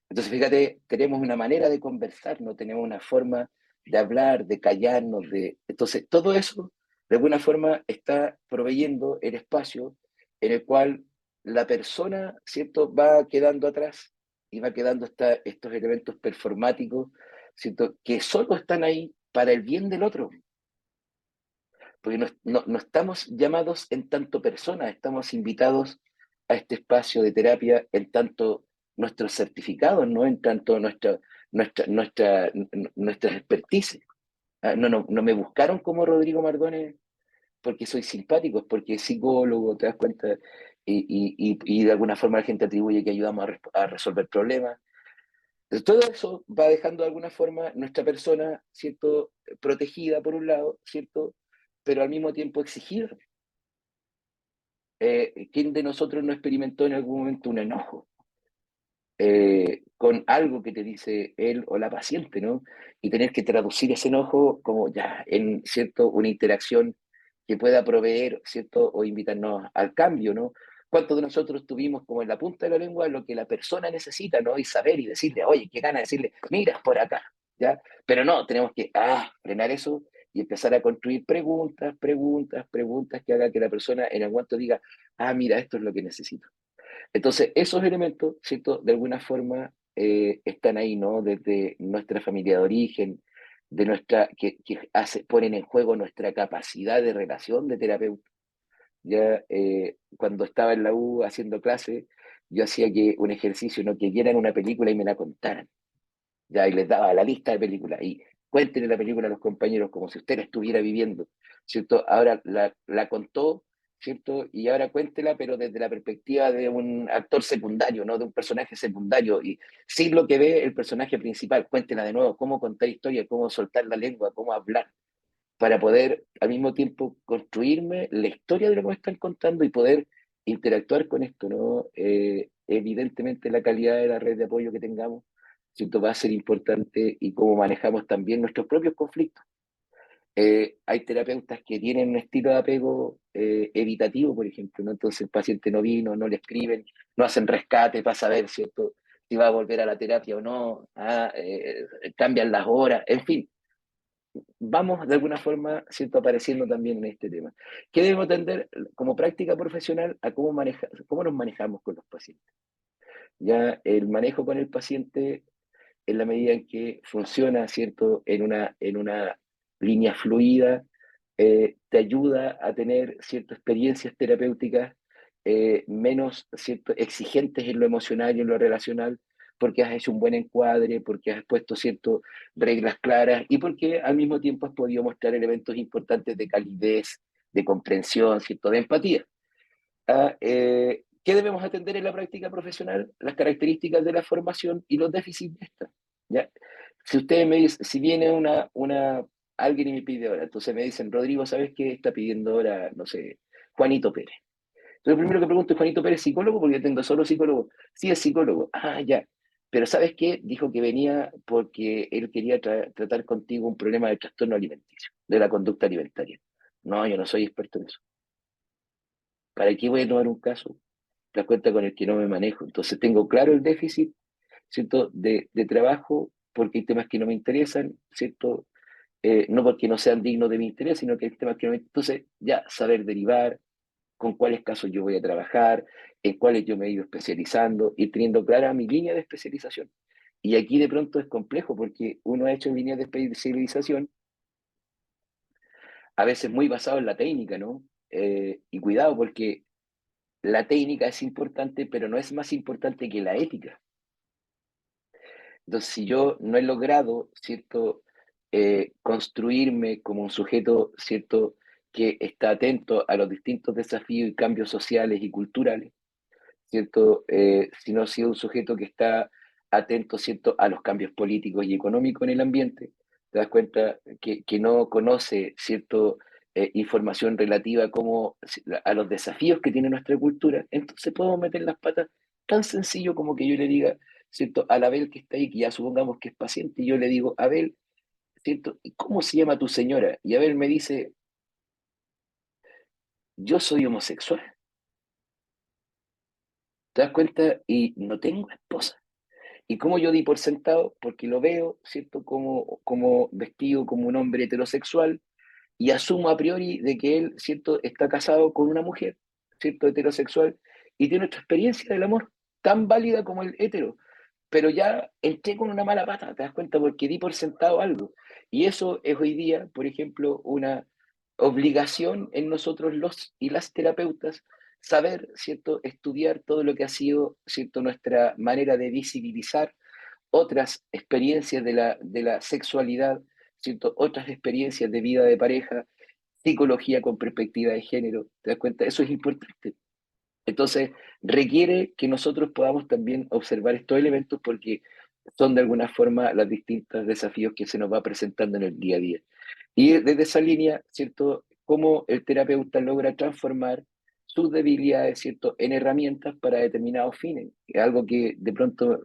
Entonces, fíjate, tenemos una manera de conversar, no tenemos una forma de hablar, de callarnos, de... Entonces, todo eso, de alguna forma, está proveyendo el espacio en el cual la persona, ¿cierto?, va quedando atrás y va quedando estos elementos performáticos, ¿cierto?, que solo están ahí para el bien del otro, porque no estamos llamados en tanto personas, estamos invitados a este espacio de terapia en tanto nuestros certificados, no en tanto nuestra expertise. No me buscaron como Rodrigo Mardones porque soy simpático, es porque es psicólogo, te das cuenta, y de alguna forma la gente atribuye que ayudamos a resolver problemas. Entonces, todo eso va dejando de alguna forma nuestra persona, ¿cierto?, protegida por un lado, ¿cierto?, pero al mismo tiempo exigida. ¿Quién de nosotros no experimentó en algún momento un enojo con algo que te dice él o la paciente, ¿no? Y tener que traducir ese enojo como ya en, ¿cierto?, una interacción que pueda proveer, ¿cierto?, o invitarnos al cambio, ¿no? ¿Cuántos de nosotros tuvimos como en la punta de la lengua lo que la persona necesita, ¿no? Y saber y decirle, oye, qué gana de decirle, mira, por acá, ¿ya? Pero no, tenemos que, frenar eso y empezar a construir preguntas, preguntas, preguntas que haga que la persona en algún momento diga, mira, esto es lo que necesito. Entonces, esos elementos, ¿cierto? De alguna forma están ahí, ¿no? Desde nuestra familia de origen, ponen en juego nuestra capacidad de relación de terapeuta. Ya cuando estaba en la U haciendo clase, yo hacía que un ejercicio, ¿no? Que vieran una película y me la contaran. Ya, y les daba la lista de películas. Y cuéntenle la película a los compañeros como si usted la estuviera viviendo, ¿cierto? Ahora la contó, ¿cierto? Y ahora cuéntela, pero desde la perspectiva de un actor secundario, ¿no? De un personaje secundario, y sin lo que ve el personaje principal. Cuéntela de nuevo, cómo contar historia, cómo soltar la lengua, cómo hablar, para poder al mismo tiempo construirme la historia de lo que me están contando y poder interactuar con esto, ¿no? Evidentemente la calidad de la red de apoyo que tengamos, ¿cierto?, va a ser importante, y cómo manejamos también nuestros propios conflictos. Hay terapeutas que tienen un estilo de apego evitativo, por ejemplo, ¿no? Entonces el paciente no vino, no le escriben, no hacen rescate para saber, ¿cierto? si va a volver a la terapia o no, cambian las horas, en fin, vamos de alguna forma, ¿cierto?, apareciendo también en este tema. ¿Qué debemos atender como práctica profesional a cómo nos manejamos con los pacientes? Ya el manejo con el paciente en la medida en que funciona, ¿cierto?, en una línea fluida, te ayuda a tener ciertas experiencias terapéuticas menos, ¿cierto?, exigentes en lo emocional y en lo relacional, porque has hecho un buen encuadre, porque has puesto, ¿cierto?, reglas claras y porque al mismo tiempo has podido mostrar elementos importantes de calidez, de comprensión, ¿cierto?, de empatía. ¿Qué debemos atender en la práctica profesional? Las características de la formación y los déficits de esta. ¿Ya? Si ustedes me dicen, si viene alguien y me pide hora, entonces me dicen, Rodrigo, ¿sabes qué? Está pidiendo hora, no sé, Juanito Pérez. Entonces, lo primero que pregunto es, ¿Juanito Pérez psicólogo? Porque yo tengo solo psicólogo. Sí, es psicólogo. Ah, ya. Pero ¿sabes qué? Dijo que venía porque él quería tratar contigo un problema de trastorno alimenticio, de la conducta alimentaria. No, yo no soy experto en eso. ¿Para qué voy a tomar un caso? Te das cuenta con el que no me manejo. Entonces tengo claro el déficit, ¿cierto? De trabajo, porque hay temas que no me interesan, ¿cierto? No porque no sean dignos de mi interés, sino que hay temas que no me... Entonces, ya saber derivar, con cuáles casos yo voy a trabajar, en cuáles yo me he ido especializando, y teniendo clara mi línea de especialización. Y aquí de pronto es complejo, porque uno ha hecho líneas de especialización, a veces muy basado en la técnica, ¿no? Y cuidado, porque la técnica es importante, pero no es más importante que la ética. Entonces, si yo no he logrado, ¿cierto?, construirme como un sujeto, ¿cierto?, que está atento a los distintos desafíos y cambios sociales y culturales, ¿cierto? Si no he sido un sujeto que está atento, ¿cierto?, a los cambios políticos y económicos en el ambiente, te das cuenta que no conoce, ¿cierto?, información relativa como a los desafíos que tiene nuestra cultura, entonces podemos meter las patas tan sencillo como que yo le diga, ¿cierto?, a Abel que está ahí, que ya supongamos que es paciente, y yo le digo, Abel, ¿cierto?, ¿y cómo se llama tu señora? Y Abel me dice, yo soy homosexual. ¿Te das cuenta? Y no tengo esposa. ¿Y cómo yo di por sentado? Porque lo veo, ¿cierto?, como vestido como un hombre heterosexual y asumo a priori de que él, ¿cierto?, está casado con una mujer, ¿cierto?, heterosexual y tiene otra experiencia del amor, tan válida como el hetero. Pero ya entré con una mala pata, ¿te das cuenta? Porque di por sentado algo. Y eso es hoy día, por ejemplo, una obligación en nosotros los y las terapeutas, saber, ¿cierto?, estudiar todo lo que ha sido, ¿cierto?, nuestra manera de visibilizar otras experiencias de la sexualidad, ¿cierto?, otras experiencias de vida de pareja, psicología con perspectiva de género, ¿te das cuenta? Eso es importante. Entonces, requiere que nosotros podamos también observar estos elementos porque son de alguna forma los distintos desafíos que se nos va presentando en el día a día. Y desde esa línea, ¿cierto?, cómo el terapeuta logra transformar sus debilidades, ¿cierto?, en herramientas para determinados fines. Es algo que de pronto,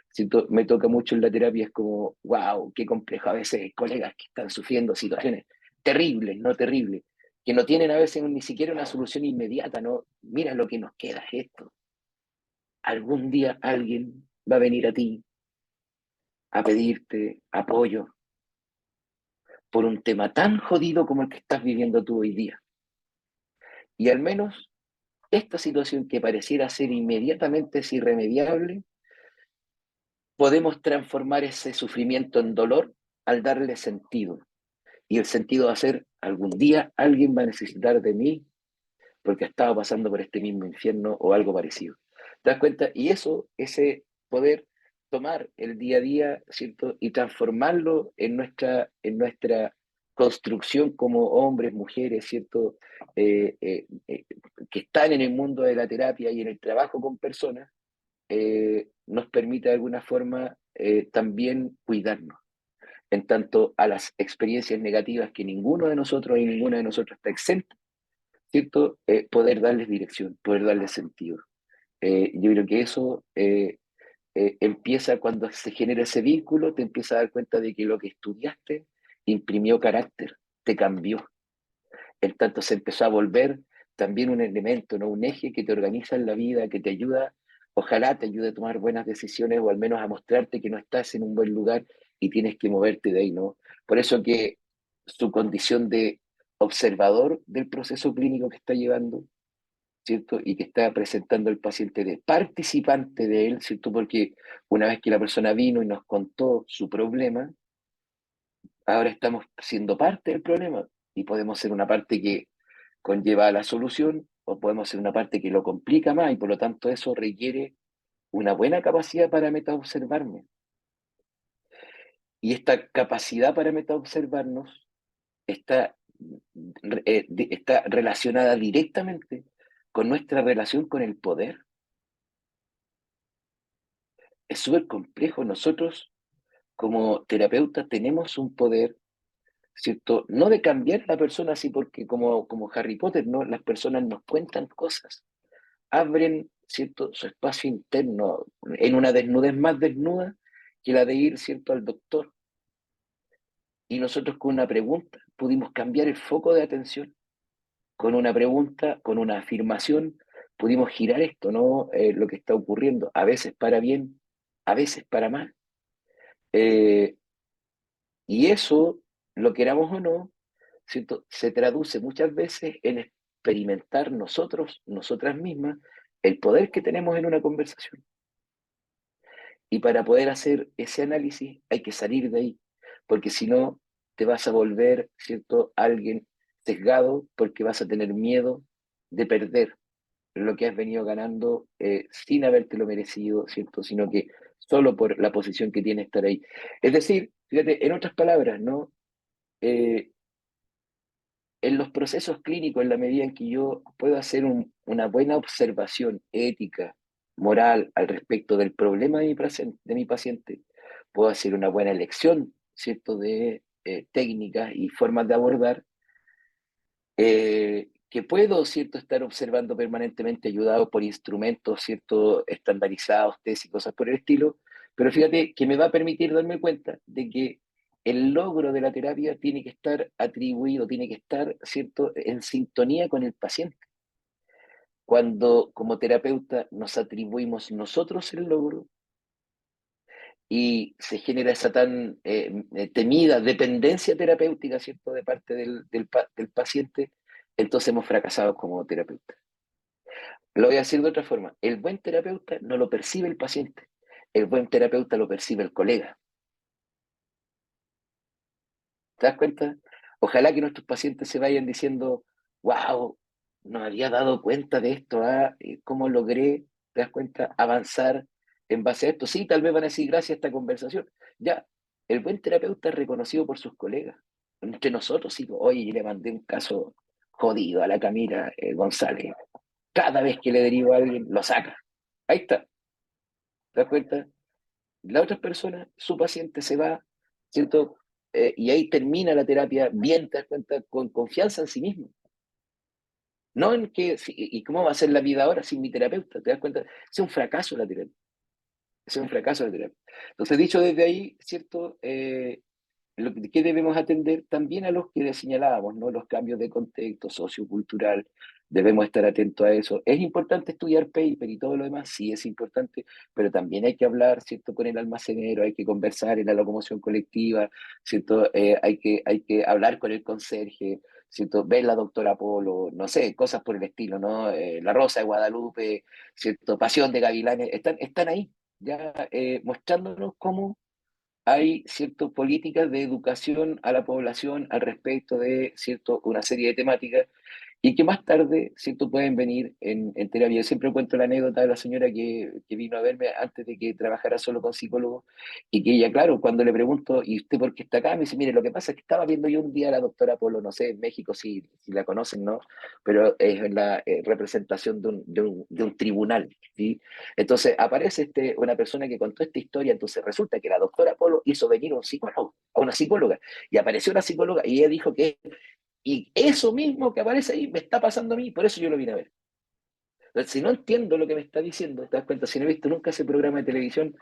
¿cierto?, me toca mucho en la terapia, es como, wow, qué complejo a veces colegas que están sufriendo situaciones terribles, no terribles, que no tienen a veces ni siquiera una solución inmediata, ¿no? Mira lo que nos queda es esto. Algún día alguien va a venir a ti a pedirte apoyo por un tema tan jodido como el que estás viviendo tú hoy día. Y al menos esta situación que pareciera ser inmediatamente es irremediable, podemos transformar ese sufrimiento en dolor al darle sentido. Y el sentido va a ser, algún día alguien va a necesitar de mí porque estaba pasando por este mismo infierno o algo parecido. ¿Te das cuenta? Y eso, ese poder tomar el día a día, ¿cierto? Y transformarlo en nuestra construcción como hombres, mujeres, ¿cierto? Eh, eh, eh, que están en el mundo de la terapia y en el trabajo con personas, nos permite de alguna forma también cuidarnos en tanto a las experiencias negativas que ninguno de nosotros y ninguna de nosotros está exento, ¿cierto? Poder darles dirección, poder darles sentido. Yo creo que eso empieza cuando se genera ese vínculo, te empiezas a dar cuenta de que lo que estudiaste imprimió carácter, te cambió. En tanto se empezó a volver también un elemento, ¿no?, un eje que te organiza en la vida, que te ayuda ojalá te ayude a tomar buenas decisiones o al menos a mostrarte que no estás en un buen lugar y tienes que moverte de ahí, ¿no? Por eso que su condición de observador del proceso clínico que está llevando, ¿cierto? Y que está presentando el paciente de participante de él, ¿cierto? Porque una vez que la persona vino y nos contó su problema, ahora estamos siendo parte del problema y podemos ser una parte que conlleva la solución o podemos ser una parte que lo complica más y por lo tanto eso requiere una buena capacidad para metaobservarme. Y esta capacidad para metaobservarnos está, está relacionada directamente con nuestra relación con el poder. Es súper complejo. Nosotros, como terapeutas, tenemos un poder, ¿cierto? No de cambiar a la persona así, porque como Harry Potter, ¿no? Las personas nos cuentan cosas, abren, ¿cierto? Su espacio interno en una desnudez más desnuda que la de ir, ¿cierto? Al doctor. Y nosotros con una pregunta pudimos cambiar el foco de atención. Con una pregunta, con una afirmación, pudimos girar esto, ¿no? Lo que está ocurriendo, a veces para bien, a veces para mal. Eh, y eso, lo queramos o no, ¿cierto? Se traduce muchas veces en experimentar nosotros, nosotras mismas, el poder que tenemos en una conversación. Y para poder hacer ese análisis hay que salir de ahí, porque si no te vas a volver, ¿cierto?, alguien sesgado porque vas a tener miedo de perder lo que has venido ganando sin habértelo merecido, ¿cierto? Sino que solo por la posición que tiene estar ahí. Es decir, fíjate, en otras palabras, ¿no? Eh, en los procesos clínicos, en la medida en que yo puedo hacer una buena observación ética, moral al respecto del problema de mi paciente, puedo hacer una buena elección, ¿cierto?, de técnicas y formas de abordar, que puedo, ¿cierto?, estar observando permanentemente ayudado por instrumentos, ¿cierto?, estandarizados, test y cosas por el estilo, pero fíjate que me va a permitir darme cuenta de que el logro de la terapia tiene que estar atribuido, tiene que estar, ¿cierto?, en sintonía con el paciente. Cuando como terapeuta nos atribuimos nosotros el logro y se genera esa tan temida dependencia terapéutica, ¿cierto?, de parte del paciente, entonces hemos fracasado como terapeuta. Lo voy a decir de otra forma. El buen terapeuta no lo percibe el paciente. El buen terapeuta lo percibe el colega. ¿Te das cuenta? Ojalá que nuestros pacientes se vayan diciendo, wow, no me había dado cuenta de esto, ¿ah? ¿Cómo logré, te das cuenta, avanzar en base a esto? Sí, tal vez van a decir gracias a esta conversación. Ya, el buen terapeuta es reconocido por sus colegas. Entre nosotros, sí, oye, yo le mandé un caso jodido a la Camila González. Cada vez que le derivo a alguien, lo saca. Ahí está, ¿te das cuenta? La otra persona, su paciente se va, ¿cierto? Y ahí termina la terapia bien, te das cuenta, con confianza en sí mismo. No en que, ¿y cómo va a ser la vida ahora sin mi terapeuta? ¿Te das cuenta? Es un fracaso la terapia. Es un fracaso la terapia. Entonces, dicho desde ahí, ¿cierto? ¿Qué debemos atender? También a los que señalábamos, ¿no? Los cambios de contexto sociocultural, debemos estar atentos a eso. ¿Es importante estudiar paper y todo lo demás? Sí, es importante, pero también hay que hablar, ¿cierto?, con el almacenero, hay que conversar en la locomoción colectiva, ¿cierto? Hay que hablar con el conserje, ¿cierto? Ver la doctora Polo, no sé, cosas por el estilo, ¿no? La Rosa de Guadalupe, ¿cierto? Pasión de Gavilanes, están ahí, ya mostrándonos cómo hay ciertas políticas de educación a la población al respecto de cierto, una serie de temáticas y que más tarde, ¿cierto?, pueden venir en terapia. Yo siempre cuento la anécdota de la señora que vino a verme antes de que trabajara solo con psicólogos y que ella, claro, cuando le pregunto, ¿y usted por qué está acá? Me dice, mire, lo que pasa es que estaba viendo yo un día a la doctora Polo, no sé, en México si la conocen, ¿no? Pero es la representación de un tribunal, ¿sí? Entonces aparece una persona que contó esta historia, entonces resulta que la doctora Polo hizo venir a un psicólogo, a una psicóloga, y apareció una psicóloga y ella dijo que y eso mismo que aparece ahí me está pasando a mí, por eso yo lo vine a ver. Entonces, si no entiendo lo que me está diciendo, te das cuenta, si no he visto nunca ese programa de televisión,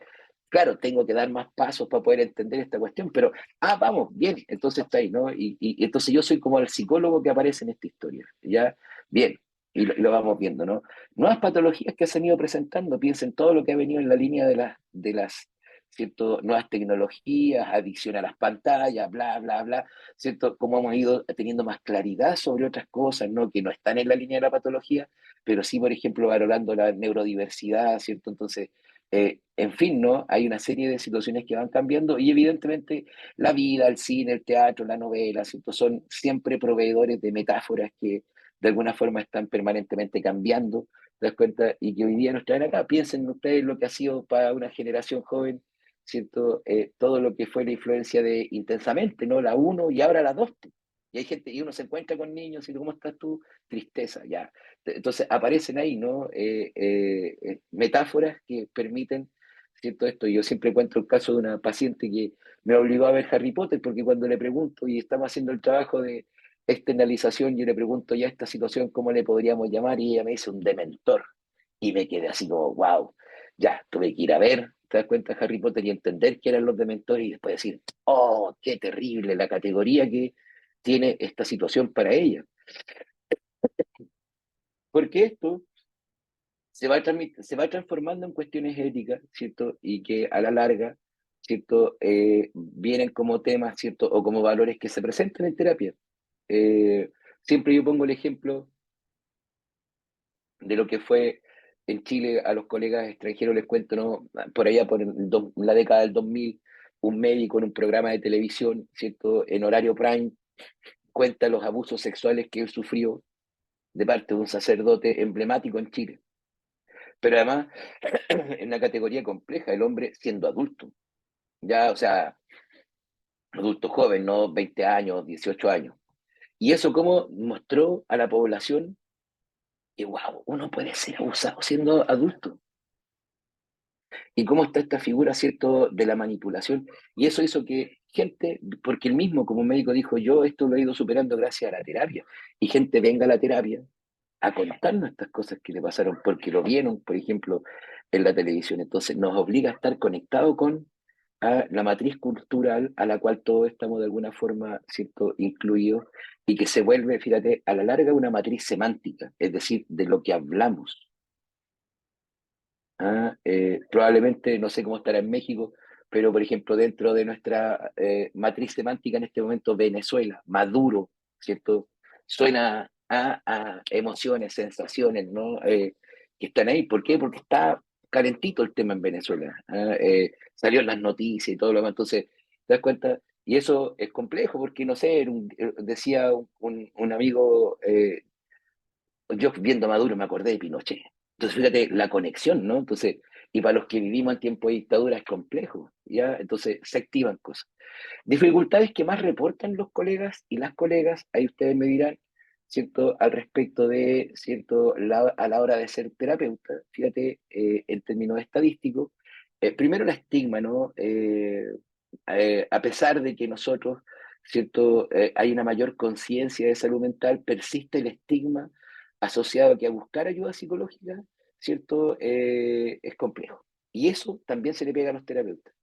claro, tengo que dar más pasos para poder entender esta cuestión, pero, vamos, bien, entonces está ahí, ¿no? Y entonces yo soy como el psicólogo que aparece en esta historia, ¿ya? Bien. y lo vamos viendo, ¿no? Nuevas patologías que se han ido presentando, piensen todo lo que ha venido en la línea de las ¿cierto? Nuevas tecnologías, adicción a las pantallas, bla, bla, bla, ¿cierto? Cómo hemos ido teniendo más claridad sobre otras cosas, ¿no? Que no están en la línea de la patología, pero sí, por ejemplo, valorando la neurodiversidad, ¿cierto? Entonces, en fin, ¿no? Hay una serie de situaciones que van cambiando y evidentemente la vida, el cine, el teatro, la novela, ¿cierto? Son siempre proveedores de metáforas que de alguna forma están permanentemente cambiando, ¿te das cuenta? Y que hoy día nos traen acá. Piensen ustedes lo que ha sido para una generación joven, ¿cierto? Todo lo que fue la influencia de Intensamente, ¿no? La uno y ahora la 2. Y hay gente, y uno se encuentra con niños y ¿cómo estás tú? Tristeza, ya. Entonces aparecen ahí, ¿no? Metáforas que permiten, ¿cierto? Esto. Yo siempre cuento el caso de una paciente que me obligó a ver Harry Potter, porque cuando le pregunto y estamos haciendo el trabajo de externalización, yo le pregunto ya esta situación, ¿cómo le podríamos llamar? Y ella me dice un dementor. Y me quedé así como, wow, ya, tuve que ir a ver, te das cuenta, Harry Potter y entender qué eran los dementores y después decir, oh, qué terrible la categoría que tiene esta situación para ella. Porque esto se va transformando en cuestiones éticas, ¿cierto? Y que a la larga, ¿cierto? Vienen como temas, ¿cierto? O como valores que se presentan en terapia. Siempre yo pongo el ejemplo de lo que fue en Chile a los colegas extranjeros, les cuento, ¿no? Por allá por la década del 2000, un médico en un programa de televisión, ¿cierto? En horario prime, cuenta los abusos sexuales que él sufrió de parte de un sacerdote emblemático en Chile. Pero además, en una categoría compleja, el hombre siendo adulto, ya, o sea, adulto joven, no 20 años, 18 años. Y eso como mostró a la población que, wow, uno puede ser abusado siendo adulto. Y cómo está esta figura, ¿cierto?, de la manipulación. Y eso hizo que gente, porque él mismo como médico dijo, yo esto lo he ido superando gracias a la terapia. Y gente venga a la terapia a contarnos estas cosas que le pasaron, porque lo vieron, por ejemplo, en la televisión. Entonces nos obliga a estar conectados con la matriz cultural a la cual todos estamos de alguna forma, ¿cierto?, incluidos, y que se vuelve, fíjate, a la larga una matriz semántica, es decir, de lo que hablamos. Probablemente, no sé cómo estará en México, pero por ejemplo, dentro de nuestra matriz semántica en este momento, Venezuela, Maduro, ¿cierto? Suena a emociones, sensaciones, ¿no? Que están ahí. ¿Por qué? Porque está calentito el tema en Venezuela. Salió en las noticias y todo lo demás. Entonces, ¿te das cuenta? Y eso es complejo porque, no sé, decía un amigo, yo viendo a Maduro me acordé de Pinochet. Entonces, fíjate la conexión, ¿no? Entonces, y para los que vivimos en tiempo de dictadura es complejo, ¿ya? Entonces, se activan cosas. Dificultades que más reportan los colegas y las colegas, ahí ustedes me dirán, ¿cierto? Al respecto de, ¿cierto? A la hora de ser terapeuta, fíjate, en términos estadísticos, primero el estigma, ¿no? A pesar de que nosotros, ¿cierto? Hay una mayor conciencia de salud mental, persiste el estigma asociado a que a buscar ayuda psicológica, ¿cierto? Es complejo. Y eso también se le pega a los terapeutas.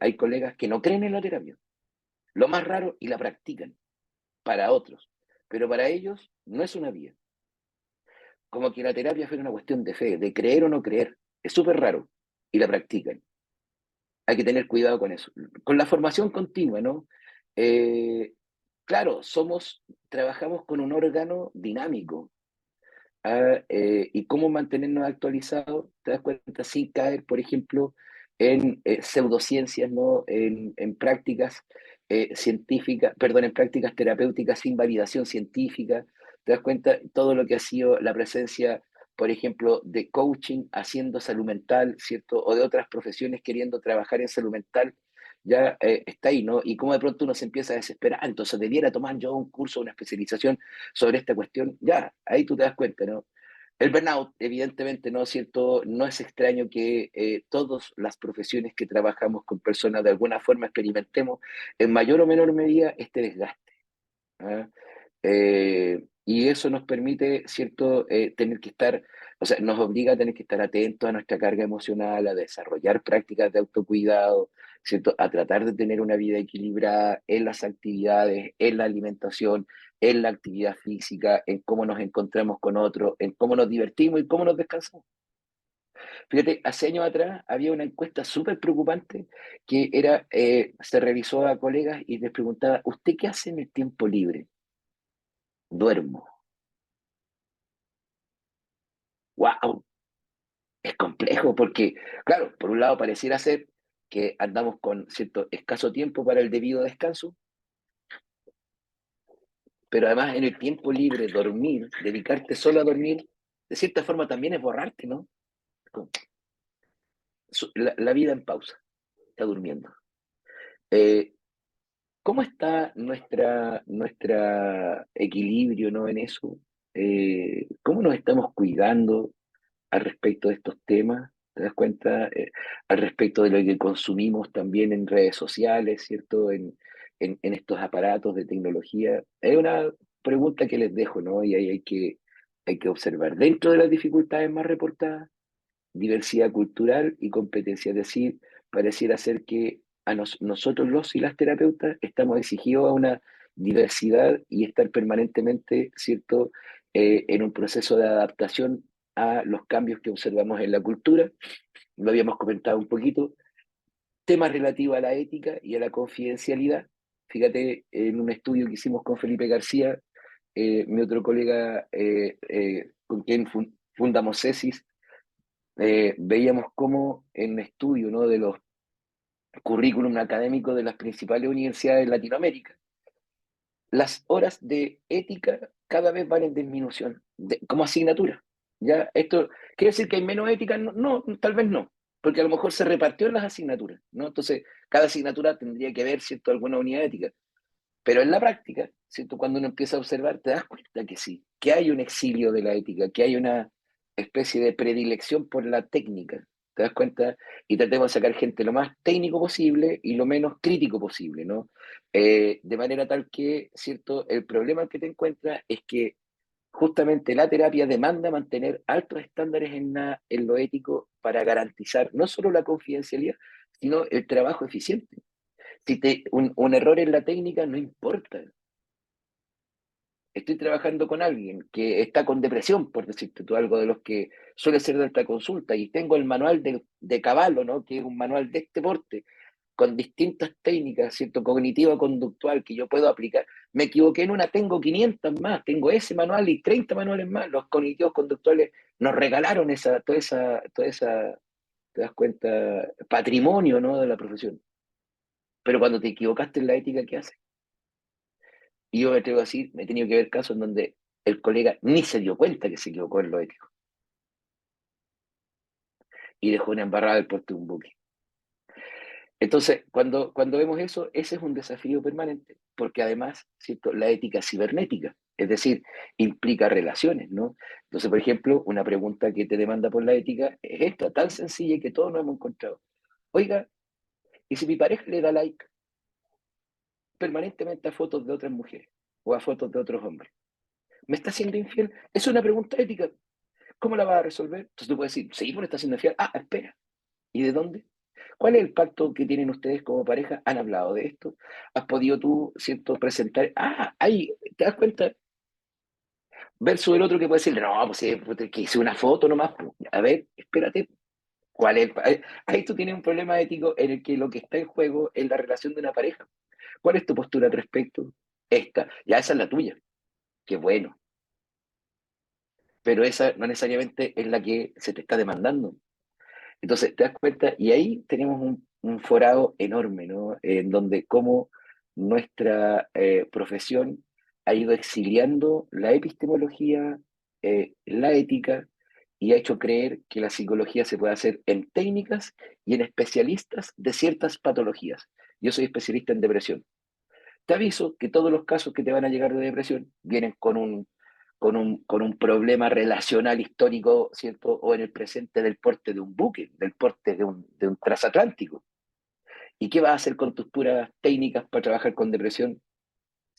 Hay colegas que no creen en la terapia, lo más raro, y la practican para otros, pero para ellos no es una vía. Como que la terapia fuera una cuestión de fe, de creer o no creer. Es súper raro y la practican. Hay que tener cuidado con eso. Con la formación continua, ¿no? Eh, claro, trabajamos con un órgano dinámico. Y cómo mantenernos actualizados, te das cuenta, sin caer, por ejemplo, en pseudociencias, ¿no? En prácticas científicas, perdón, en prácticas terapéuticas sin validación científica, te das cuenta todo lo que ha sido la presencia, por ejemplo, de coaching haciendo salud mental, ¿cierto? O de otras profesiones queriendo trabajar en salud mental, ya está ahí, ¿no? Y cómo de pronto uno se empieza a desesperar, entonces debiera tomar yo un curso, una especialización sobre esta cuestión, ya, ahí tú te das cuenta, ¿no? El burnout, evidentemente, ¿no es cierto? No es extraño que todas las profesiones que trabajamos con personas de alguna forma experimentemos en mayor o menor medida este desgaste. ¿Ah? Y eso nos permite, ¿cierto?, tener que estar, o sea, nos obliga a tener que estar atentos a nuestra carga emocional, a desarrollar prácticas de autocuidado, ¿cierto?, a tratar de tener una vida equilibrada en las actividades, en la alimentación, en la actividad física, en cómo nos encontramos con otros, en cómo nos divertimos y cómo nos descansamos. Fíjate, hace años atrás había una encuesta súper preocupante que era, se revisó a colegas y les preguntaba, ¿usted qué hace en el tiempo libre? Duermo. ¡Wow! Es complejo porque, claro, por un lado pareciera ser que andamos con cierto escaso tiempo para el debido descanso, pero además en el tiempo libre, dormir, dedicarte solo a dormir, de cierta forma también es borrarte, ¿no? La vida en pausa, está durmiendo. Eh, ¿Cómo está nuestra equilibrio, ¿no? En eso? ¿Cómo nos estamos cuidando al respecto de estos temas? ¿Te das cuenta? Al respecto de lo que consumimos también en redes sociales, ¿cierto? En estos aparatos de tecnología. Es una pregunta que les dejo, ¿no? Y ahí hay que observar. Dentro de las dificultades más reportadas, diversidad cultural y competencia. Es decir, pareciera ser que nosotros los y las terapeutas estamos exigidos a una diversidad y estar permanentemente, ¿cierto?, en un proceso de adaptación a los cambios que observamos en la cultura. Lo habíamos comentado un poquito. Temas relativos a la ética y a la confidencialidad. Fíjate, en un estudio que hicimos con Felipe García, mi otro colega con quien fundamos CESIS, veíamos cómo en estudio, ¿no?, de los currículum académicos de las principales universidades de Latinoamérica, las horas de ética cada vez van en disminución como asignatura. ¿Ya? ¿Esto quiere decir que hay menos ética? No, no, tal vez no, porque a lo mejor se repartió en las asignaturas, ¿no? Entonces, cada asignatura tendría que ver, ¿cierto?, alguna unidad ética. Pero en la práctica, ¿cierto?, cuando uno empieza a observar, te das cuenta que sí, que hay un exilio de la ética, que hay una especie de predilección por la técnica. ¿Te das cuenta? Y tratemos de sacar gente lo más técnico posible y lo menos crítico posible, ¿no? De manera tal que, ¿cierto?, el problema que te encuentras es que justamente la terapia demanda mantener altos estándares en lo ético para garantizar no solo la confidencialidad, sino el trabajo eficiente. Si un error en la técnica no importa. Estoy trabajando con alguien que está con depresión, por decirte tú, algo de los que suele ser de esta consulta, y tengo el manual de Cavallo, ¿no?, que es un manual de este porte, con distintas técnicas, ¿cierto?, cognitivo-conductual que yo puedo aplicar. Me equivoqué en una, tengo 500 más, tengo ese manual y 30 manuales más. Los cognitivos conductuales nos regalaron toda esa, te das cuenta, patrimonio, ¿no?, de la profesión. Pero cuando te equivocaste en la ética, ¿qué haces? Y yo me atrevo a decir, me he tenido que ver casos en donde el colega ni se dio cuenta que se equivocó en lo ético y dejó una embarrada del puesto de un buque. Entonces, cuando vemos eso, ese es un desafío permanente, porque además, ¿cierto?, la ética cibernética, es decir, implica relaciones, ¿no? Entonces, por ejemplo, una pregunta que te demanda por la ética es esta, tan sencilla que todos nos hemos encontrado. Oiga, ¿y si mi pareja le da like permanentemente a fotos de otras mujeres o a fotos de otros hombres? ¿Me está siendo infiel? Es una pregunta ética. ¿Cómo la va a resolver? Entonces tú puedes decir, sí, pues está siendo infiel. Ah, espera. ¿Y de dónde? ¿Cuál es el pacto que tienen ustedes como pareja? ¿Han hablado de esto? ¿Has podido tú, cierto, presentar? Ah, ahí, ¿te das cuenta? Versus el otro que puede decir, no, pues sí, pues, que hice una foto nomás. Pues. A ver, espérate. ¿Cuál es? Ahí tú tienes un problema ético en el que lo que está en juego es la relación de una pareja. ¿Cuál es tu postura al respecto? Esta. Ya esa es la tuya. Qué bueno. Pero esa no necesariamente es la que se te está demandando. Entonces, te das cuenta, y ahí tenemos un forado enorme, ¿no? En donde cómo nuestra profesión ha ido exiliando la epistemología, la ética, y ha hecho creer que la psicología se puede hacer en técnicas y en especialistas de ciertas patologías. Yo soy especialista en depresión. Te aviso que todos los casos que te van a llegar de depresión vienen con un problema relacional histórico, ¿cierto? O en el presente del porte de un buque, del porte de un transatlántico. ¿Y qué vas a hacer con tus puras técnicas para trabajar con depresión?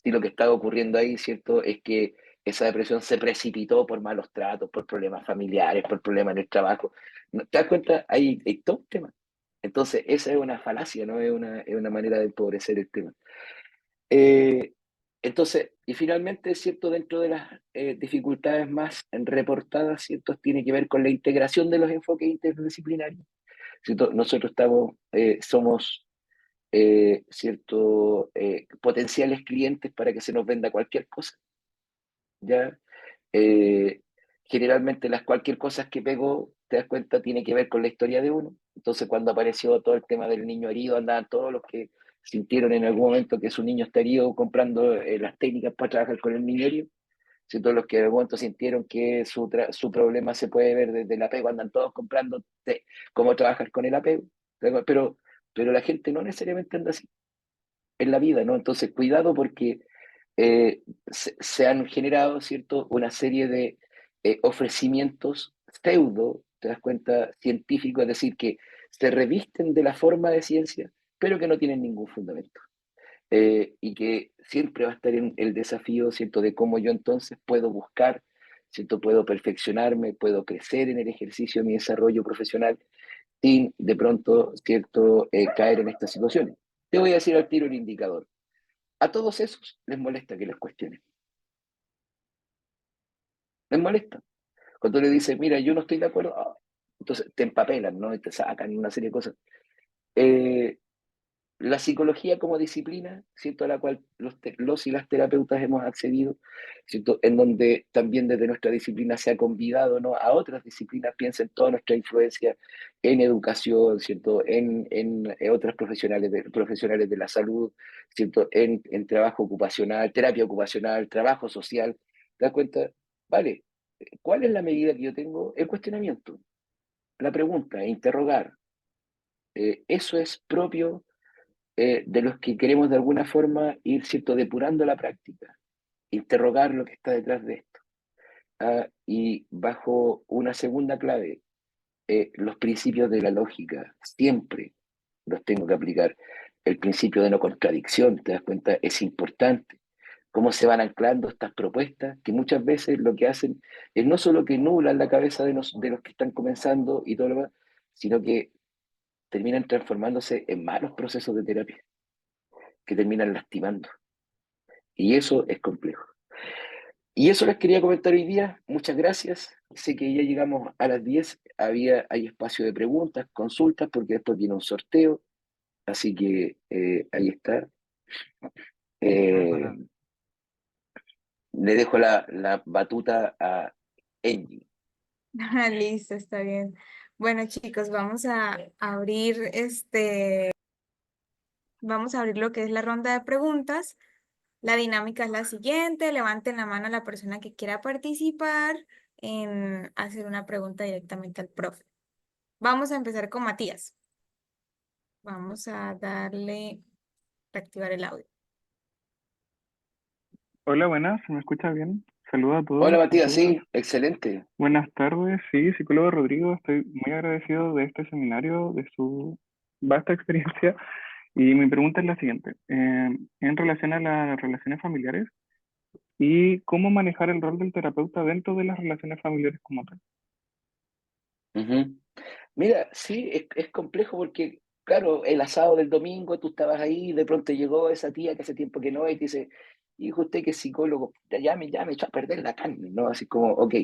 Si lo que está ocurriendo ahí, ¿cierto?, es que esa depresión se precipitó por malos tratos, por problemas familiares, por problemas en el trabajo. ¿Te das cuenta? Hay todo un tema. Entonces, esa es una falacia, ¿no? Es una manera de empobrecer el tema. Eh, Entonces, y finalmente, ¿cierto? Dentro de las dificultades más reportadas, ¿cierto? Tiene que ver con la integración de los enfoques interdisciplinarios, ¿cierto? Nosotros somos, ¿cierto? Potenciales clientes para que se nos venda cualquier cosa, ¿ya? Eh, Generalmente cualquier cosa que pegó, te das cuenta, tiene que ver con la historia de uno. Entonces, cuando apareció todo el tema del niño herido, andaban todos los que sintieron en algún momento que su niño está herido comprando las técnicas para trabajar con el niño herido. Si todos los que en algún momento sintieron que su problema se puede ver desde el apego, andan todos comprando cómo trabajar con el apego. Pero la gente no necesariamente anda así en la vida, ¿no? Entonces, cuidado porque se han generado, ¿cierto?, una serie de ofrecimientos pseudo, te das cuenta, científicos, es decir, que se revisten de la forma de ciencia, pero que no tienen ningún fundamento. Y que siempre va a estar en el desafío, ¿cierto?, de cómo yo entonces puedo buscar, ¿cierto?, puedo perfeccionarme, puedo crecer en el ejercicio de mi desarrollo profesional sin de pronto, ¿cierto?, caer en estas situaciones. Te voy a decir al tiro el indicador. A todos esos les molesta que les cuestionen. Les molesta. Cuando le dices, mira, yo no estoy de acuerdo, entonces te empapelan, ¿no? Y te sacan una serie de cosas. Eh, la psicología como disciplina, ¿cierto? A la cual los y las terapeutas hemos accedido, ¿cierto? En donde también desde nuestra disciplina se ha convidado, ¿no?, a otras disciplinas, piensen toda nuestra influencia en educación, ¿cierto? En otras profesionales de la salud, ¿cierto? En trabajo ocupacional, terapia ocupacional, trabajo social. ¿Te das cuenta? Vale, ¿cuál es la medida que yo tengo? El cuestionamiento, la pregunta, interrogar. Eso es propio de los que queremos de alguna forma ir, ¿cierto?, depurando la práctica, interrogar lo que está detrás de esto. Y bajo una segunda clave, los principios de la lógica, siempre los tengo que aplicar. El principio de no contradicción, te das cuenta, es importante. Cómo se van anclando estas propuestas, que muchas veces lo que hacen es no solo que nublan la cabeza de los que están comenzando y todo lo demás, sino que terminan transformándose en malos procesos de terapia, que terminan lastimando. Y eso es complejo. Y eso les quería comentar hoy día. Muchas gracias. Sé que ya llegamos a las 10. Hay espacio de preguntas, consultas, porque después viene un sorteo. Así que ahí está. Eh, Le dejo la batuta a Angie. Ah, listo, está bien. Bueno, chicos, vamos a abrir lo que es la ronda de preguntas. La dinámica es la siguiente: levanten la mano a la persona que quiera participar en hacer una pregunta directamente al profe. Vamos a empezar con Matías. Vamos a reactivar el audio. Hola, buenas, ¿se me escucha bien? Saludos a Hola todos, a Matías, todas. sí, excelente. Buenas tardes, sí, psicólogo Rodrigo, estoy muy agradecido de este seminario, de su vasta experiencia. Y mi pregunta es la siguiente, en relación a las relaciones familiares y cómo manejar el rol del terapeuta dentro de las relaciones familiares como tal. Ujú. Mira, sí, es complejo porque, claro, el asado del domingo, tú estabas ahí, de pronto llegó esa tía que hace tiempo que no, y te dice, hijo, usted que es psicólogo, puta, ya me echó a perder la carne, ¿no? Así como, ok.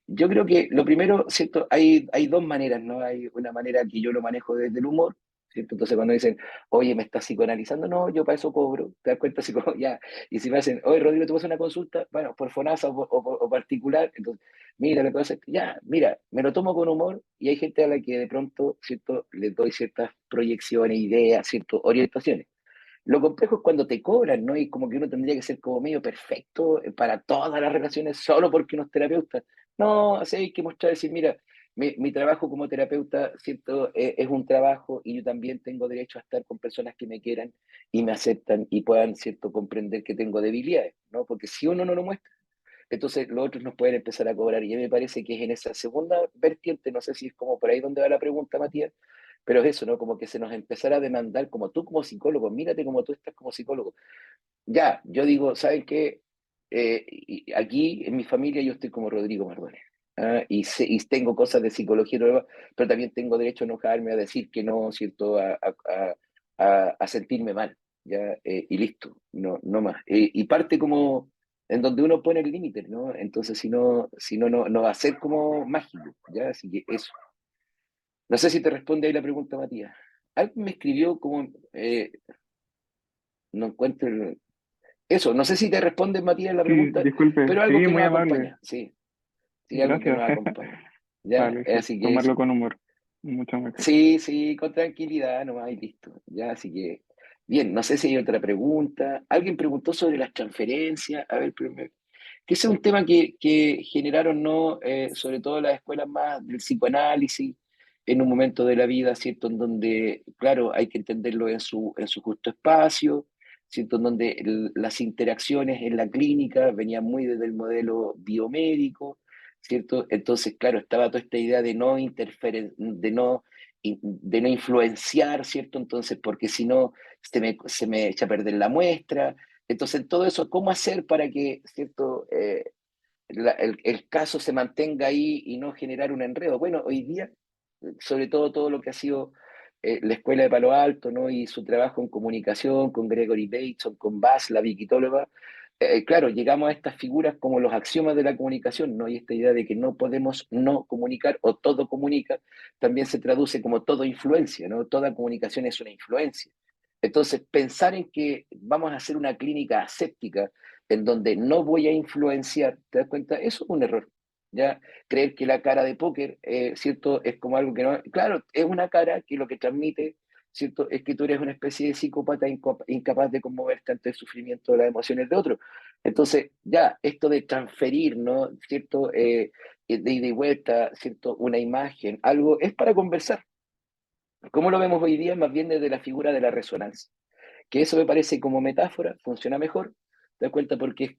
Yo creo que lo primero, ¿cierto? Hay dos maneras, ¿no? Hay una manera que yo lo manejo desde el humor, ¿cierto? Entonces cuando dicen, oye, me estás psicoanalizando, no, yo para eso cobro, te das cuenta, así como, ya. Y si me hacen, oye, Rodrigo, ¿tú vas a una consulta? Bueno, por FONASA o particular, entonces mira, lo que pasa es que ya, mira, me lo tomo con humor y hay gente a la que de pronto, ¿cierto?, les doy ciertas proyecciones, ideas, ciertas orientaciones. Lo complejo es cuando te cobran, ¿no? Y como que uno tendría que ser como medio perfecto para todas las relaciones solo porque uno es terapeuta. No, así hay que mostrar, decir, mira, mi trabajo como terapeuta, ¿cierto? Es un trabajo y yo también tengo derecho a estar con personas que me quieran y me aceptan y puedan, ¿cierto?, comprender que tengo debilidades, ¿no? Porque si uno no lo muestra, entonces los otros nos pueden empezar a cobrar. Y a mí me parece que es en esa segunda vertiente, no sé si es como por ahí donde va la pregunta, Matías, pero es eso, ¿no? Como que se nos empezara a demandar, como tú como psicólogo, mírate como tú estás como psicólogo. Ya, yo digo, ¿saben qué? Y aquí en mi familia yo estoy como Rodrigo Mardones. Y tengo cosas de psicología, y todo lo demás, pero también tengo derecho a enojarme, a decir que no, ¿cierto? A sentirme mal. ya, y listo, no más. Y parte como en donde uno pone el límite, ¿no? Entonces, si no va a ser como mágico, ¿ya? Así que eso. No sé si te responde ahí la pregunta, Matías. Alguien me escribió como, no encuentro eso, no sé si te responde, Matías, la Sí, pregunta, disculpe, pero sí, algo que muy nos amable. acompaña, sí, sí, algo que Gracias. nos acompaña. Ya, Vale, sí, así que tomarlo eso. con humor. Muchas gracias. Sí, sí, con tranquilidad nomás y listo. Ya, así que, bien, no sé si hay otra pregunta. Alguien preguntó sobre las transferencias. A ver, que ese es un tema que generaron, ¿no? Sobre todo las escuelas más del psicoanálisis, en un momento de la vida, ¿cierto? En donde, claro, hay que entenderlo en su justo espacio, ¿cierto? En donde las interacciones en la clínica venían muy desde el modelo biomédico, ¿cierto? Entonces, claro, estaba toda esta idea de no interferir, de no influenciar, ¿cierto? Entonces, porque si no, se me echa a perder la muestra. Entonces, en todo eso, ¿cómo hacer para que, ¿cierto? El caso se mantenga ahí y no generar un enredo? Bueno, hoy día, sobre todo lo que ha sido la Escuela de Palo Alto, ¿no? Y su trabajo en comunicación con Gregory Bateson, con Bas, la viquitóloga, claro, llegamos a estas figuras como los axiomas de la comunicación, ¿no? Y esta idea de que no podemos no comunicar o todo comunica, también se traduce como todo influencia, ¿no? Toda comunicación es una influencia. Entonces, pensar en que vamos a hacer una clínica aséptica en donde no voy a influenciar, ¿te das cuenta? Eso es un error. ¿Ya? Creer que la cara de póker, ¿cierto? Es como algo que no... Claro, es una cara que lo que transmite, ¿cierto? Es que tú eres una especie de psicópata incapaz de conmoverte ante el sufrimiento de las emociones de otro. Entonces, ya, esto de transferir, ¿no? ¿Cierto? De ida y vuelta, ¿cierto? Una imagen, algo, es para conversar. ¿Cómo lo vemos hoy día? Más bien desde la figura de la resonancia. Que eso me parece como metáfora, funciona mejor, ¿te das cuenta? Porque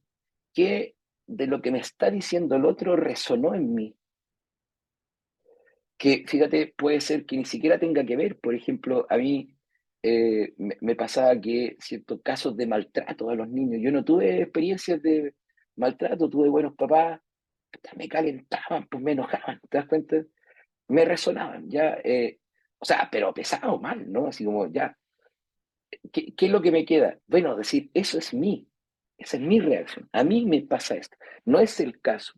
¿qué de lo que me está diciendo el otro resonó en mí? Que fíjate, puede ser que ni siquiera tenga que ver. Por ejemplo, a mí me pasaba que ciertos casos de maltrato a los niños, yo no tuve experiencias de maltrato, tuve buenos papás, me calentaban, pues me enojaban, ¿te das cuenta? Me resonaban, ya, o sea, pero pesado mal, ¿no? Así como, ya, ¿qué es lo que me queda? Bueno, decir, eso es mí, esa es mi reacción, a mí me pasa esto, no es el caso,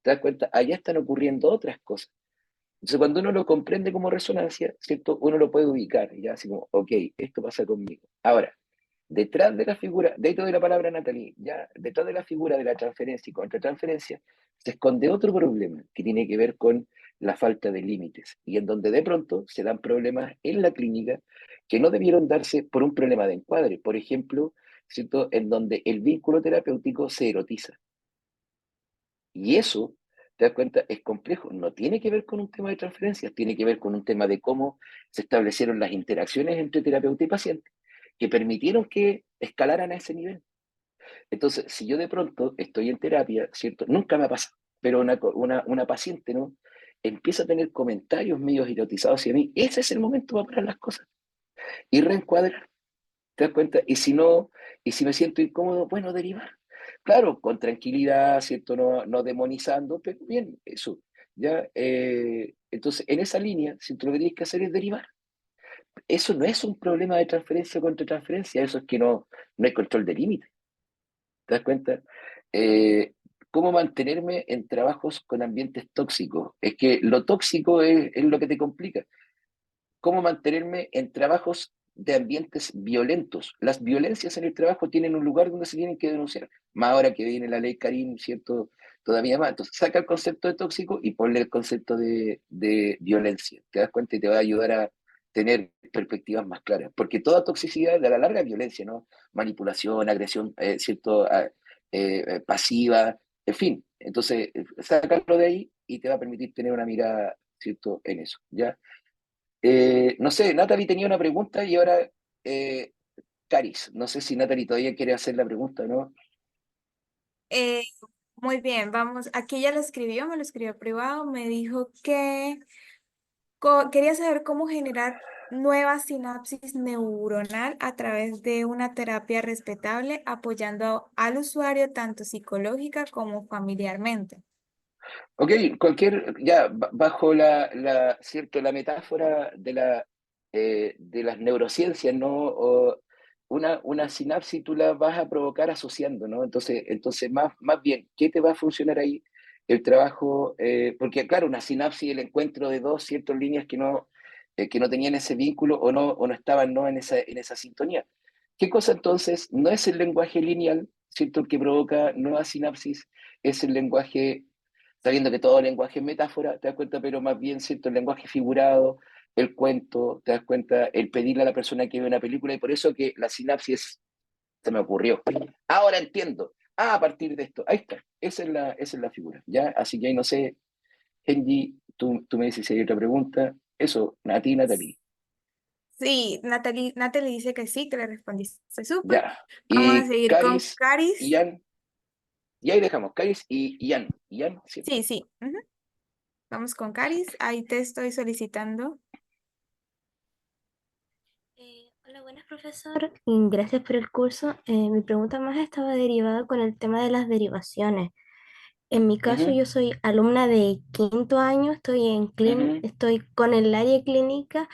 ¿te das cuenta? Allá están ocurriendo otras cosas. Entonces, cuando uno lo comprende como resonancia, ¿cierto? Uno lo puede ubicar, ya así como, ok, esto pasa conmigo. Ahora, detrás de la figura, dentro de la palabra Natalie, ya detrás de la figura de la transferencia y contratransferencia, se esconde otro problema que tiene que ver con la falta de límites y en donde de pronto se dan problemas en la clínica que no debieron darse por un problema de encuadre. Por ejemplo, ¿cierto? En donde el vínculo terapéutico se erotiza. Y eso, te das cuenta, es complejo. No tiene que ver con un tema de transferencias, tiene que ver con un tema de cómo se establecieron las interacciones entre terapeuta y paciente, que permitieron que escalaran a ese nivel. Entonces, si yo de pronto estoy en terapia, ¿cierto? Nunca me ha pasado, pero una paciente, ¿no? Empieza a tener comentarios medios erotizados hacia mí, ese es el momento para parar las cosas y reencuadrar. ¿Te das cuenta? Y si no, y si me siento incómodo, bueno, derivar. Claro, con tranquilidad, ¿cierto? No demonizando, pero bien, eso. ¿Ya? Entonces, en esa línea, si tú lo que tienes que hacer es derivar. Eso no es un problema de transferencia contra transferencia, eso es que no hay control de límite. ¿Te das cuenta? Eh, ¿Cómo mantenerme en trabajos con ambientes tóxicos? Es que lo tóxico es lo que te complica. ¿Cómo mantenerme en trabajos de ambientes violentos? Las violencias en el trabajo tienen un lugar donde se tienen que denunciar. Más ahora que viene la ley Karim, ¿cierto? Todavía más. Entonces, saca el concepto de tóxico y ponle el concepto de violencia. ¿Te das cuenta? Y te va a ayudar a tener perspectivas más claras. Porque toda toxicidad de la larga es violencia, ¿no? Manipulación, agresión, ¿cierto? Pasiva, en fin. Entonces, sácalo de ahí y te va a permitir tener una mirada, ¿cierto? En eso, ¿ya? No sé, Natalie tenía una pregunta y ahora eh, Caris. No sé si Natalie todavía quiere hacer la pregunta, ¿no? Eh, Muy bien, vamos. Aquí ya lo escribió, me lo escribió privado, me dijo que quería saber cómo generar nueva sinapsis neuronal a través de una terapia respetable, apoyando al usuario tanto psicológica como familiarmente. Ok, ya bajo ¿cierto? La metáfora de las neurociencias, ¿no? una sinapsis tú la vas a provocar asociando, ¿no? Entonces más bien, ¿qué te va a funcionar ahí? El trabajo, porque claro, una sinapsis, el encuentro de dos ciertas líneas que no tenían ese vínculo o no estaban, ¿no? en esa sintonía. ¿Qué cosa entonces? No es el lenguaje lineal, ¿cierto? El que provoca nuevas sinapsis, es el lenguaje, sabiendo que todo lenguaje es metáfora, te das cuenta, pero más bien, ¿cierto? El lenguaje figurado, el cuento, te das cuenta, el pedirle a la persona que ve una película, y por eso que la sinapsis se me ocurrió. Ahora entiendo. Ah, a partir de esto. Ahí está. Esa es la figura. ¿Ya? Así que ahí no sé, Genji, tú me dices si hay otra pregunta. Eso, Nati, Natalie. Sí, Natalie dice que sí, que le respondiste súper. Ya. Vamos a Y seguir con Caris, Caris. Ian, y ahí dejamos. Caris y Ian. Ian, Sí, ¿cierto? sí. Ujú. Vamos con Caris. Ahí te estoy solicitando. Hola, buenas, profesor. Gracias por el curso. Mi pregunta más estaba derivada con el tema de las derivaciones. En mi caso, Ujú, yo soy alumna de quinto año, ujú, estoy con el área clínica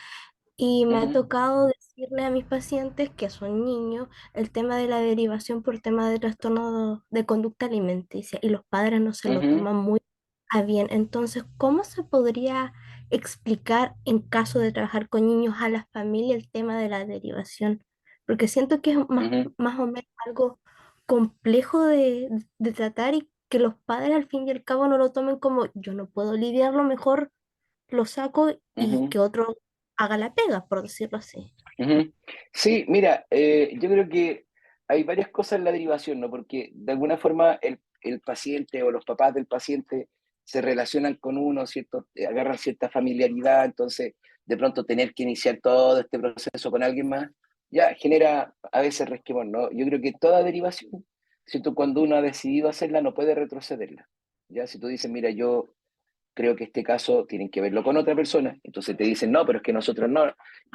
y me ha ujú, tocado decirle a mis pacientes que son niños el tema de la derivación por tema de trastorno de conducta alimenticia y los padres no se lo ujú, toman muy a bien. Entonces, ¿cómo se podría explicar en caso de trabajar con niños a la familia el tema de la derivación? Porque siento que es ujú, más o menos algo complejo de tratar y que los padres al fin y al cabo no lo tomen como yo no puedo lidiarlo, mejor lo saco y ujú. que otro haga la pega, por decirlo así. Ujú. Sí, mira, yo creo que hay varias cosas en la derivación, ¿no? Porque de alguna forma el paciente o los papás del paciente se relacionan con uno, ¿cierto? Agarran cierta familiaridad, entonces de pronto tener que iniciar todo este proceso con alguien más, ya genera a veces resquemor, ¿no? Yo creo que toda derivación, ¿cierto? Cuando uno ha decidido hacerla, no puede retrocederla. Ya, si tú dices, mira, yo creo que este caso tienen que verlo con otra persona. Entonces te dicen, no, pero es que nosotros no,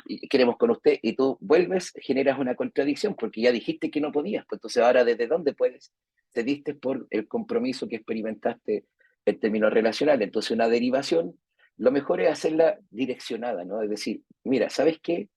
y queremos con usted, y tú vuelves, generas una contradicción, porque ya dijiste que no podías, pues entonces ahora ¿desde dónde puedes? Te diste por el compromiso que experimentaste en términos relacionales. Entonces una derivación, lo mejor es hacerla direccionada, ¿no? Es decir, mira, ¿sabes qué?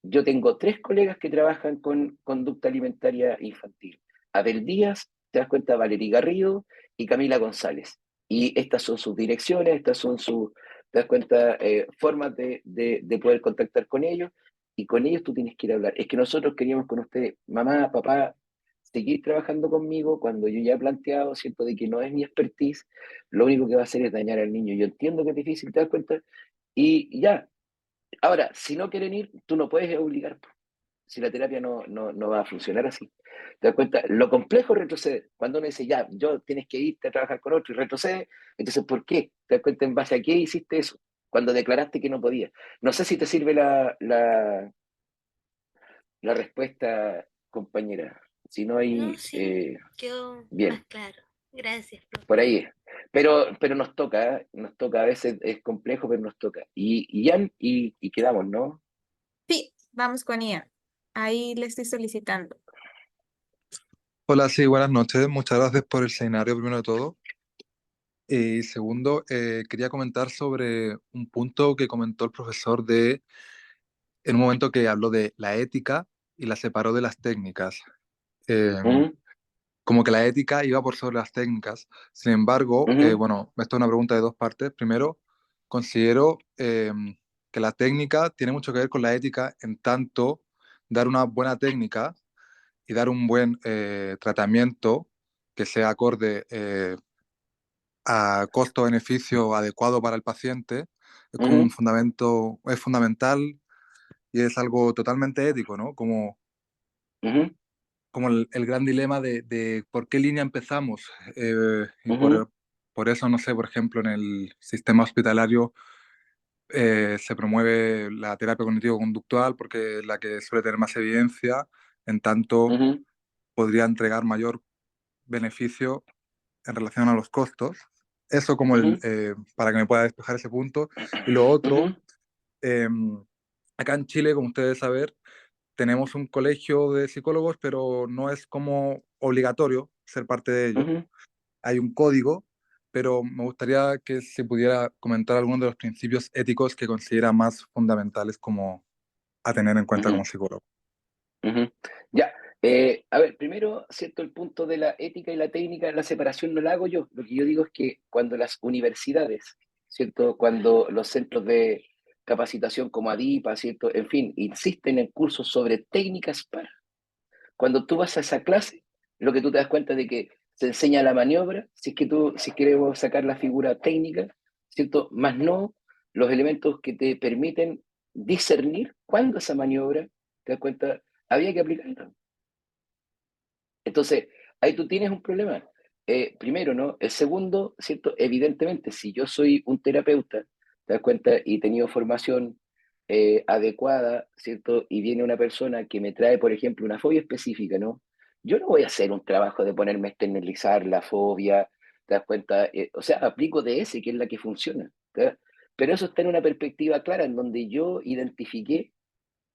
Yo tengo 3 colegas que trabajan con conducta alimentaria infantil. Abel Díaz, te das cuenta, Valerie Garrido y Camila González. Y estas son sus direcciones, estas son sus, te das cuenta, formas de poder contactar con ellos. Y con ellos tú tienes que ir a hablar. Es que nosotros queríamos con ustedes, mamá, papá, seguir trabajando conmigo cuando yo ya he planteado, ¿cierto?, de que no es mi expertise, lo único que va a hacer es dañar al niño. Yo entiendo que es difícil, te das cuenta, y ya. Ahora, si no quieren ir, tú no puedes obligar, si la terapia no va a funcionar así. ¿Te das cuenta? Lo complejo es retroceder. Cuando uno dice, ya, yo tienes que irte a trabajar con otro y retrocede, entonces, ¿por qué? ¿Te das cuenta en base a qué hiciste eso? Cuando declaraste que no podías. No sé si te sirve la respuesta, compañera. Si no No, hay, sí, quedó más bien, claro. Gracias, por profe. ahí es. Pero nos toca, a veces es complejo, pero nos toca. Y Jan, y quedamos, ¿no? Sí, vamos con Ian. Ahí le estoy solicitando. Hola, sí, buenas noches. Muchas gracias por el seminario, primero de todo. Y segundo, quería comentar sobre un punto que comentó el profesor en un momento que habló de la ética y la separó de las técnicas. Eh, Ujú, Como que la ética iba por sobre las técnicas. Sin embargo, ujú, bueno, esto es una pregunta de dos partes. Primero, considero que la técnica tiene mucho que ver con la ética en tanto dar una buena técnica y dar un buen tratamiento que sea acorde a costo-beneficio adecuado para el paciente es como un ujú, fundamento, es fundamental y es algo totalmente ético, ¿no? ujú, Como el gran dilema de por qué línea empezamos. Y ujú, por eso, no sé, por ejemplo, en el sistema hospitalario se promueve la terapia cognitivo-conductual porque es la que suele tener más evidencia, en tanto ujú, podría entregar mayor beneficio en relación a los costos. Eso como ujú. para que me pueda despejar ese punto. Y lo otro, Ujú, eh, acá en Chile, como ustedes saben, tenemos un colegio de psicólogos, pero no es como obligatorio ser parte de ello. ujú, Hay un código, pero me gustaría que se pudiera comentar algunos de los principios éticos que considera más fundamentales como a tener en cuenta como ujú. psicólogo. Ujú. Ya, a ver, primero, ¿cierto? El punto de la ética y la técnica, la separación no la hago yo. Lo que yo digo es que cuando las universidades, ¿cierto? Cuando los centros de capacitación como ADIPA, ¿cierto? En fin, insisten en cursos sobre técnicas para. Cuando tú vas a esa clase, lo que tú te das cuenta de que se enseña la maniobra, si queremos sacar la figura técnica, ¿cierto? Más no los elementos que te permiten discernir cuándo esa maniobra, te das cuenta, había que aplicarla. Entonces, ahí tú tienes un problema. Primero, ¿no? El segundo, ¿cierto? Evidentemente, si yo soy un terapeuta, te das cuenta, y he tenido formación adecuada, ¿cierto? Y viene una persona que me trae, por ejemplo, una fobia específica, ¿no? Yo no voy a hacer un trabajo de ponerme a externalizar la fobia, te das cuenta, o sea, aplico DS, que es la que funciona, ¿tá? Pero eso está en una perspectiva clara, en donde yo identifiqué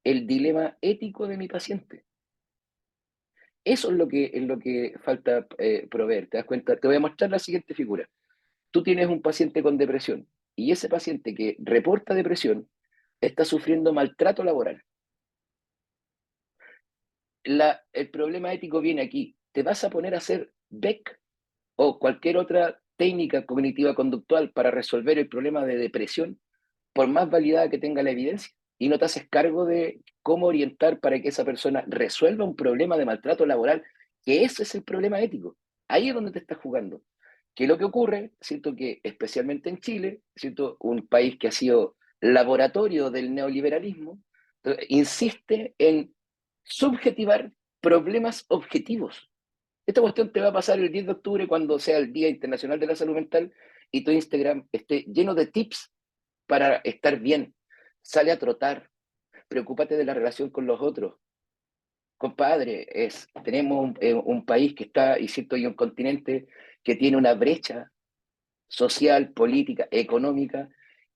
el dilema ético de mi paciente. Eso es lo que falta proveer. ¿Te das cuenta? Te voy a mostrar la siguiente figura. Tú tienes un paciente con depresión y ese paciente que reporta depresión está sufriendo maltrato laboral. El problema ético viene aquí. ¿Te vas a poner a hacer BEC o cualquier otra técnica cognitiva conductual para resolver el problema de depresión, por más validada que tenga la evidencia? Y no te haces cargo de cómo orientar para que esa persona resuelva un problema de maltrato laboral, que ese es el problema ético. Ahí es donde te estás jugando. Que lo que ocurre, siento que especialmente en Chile, siento un país que ha sido laboratorio del neoliberalismo, insiste en subjetivar problemas objetivos. Esta cuestión te va a pasar el 10 de octubre cuando sea el Día Internacional de la Salud Mental y tu Instagram esté lleno de tips para estar bien. Sale a trotar, preocúpate de la relación con los otros. Compadre, tenemos un país que está, y siento, y un continente que tiene una brecha social, política, económica,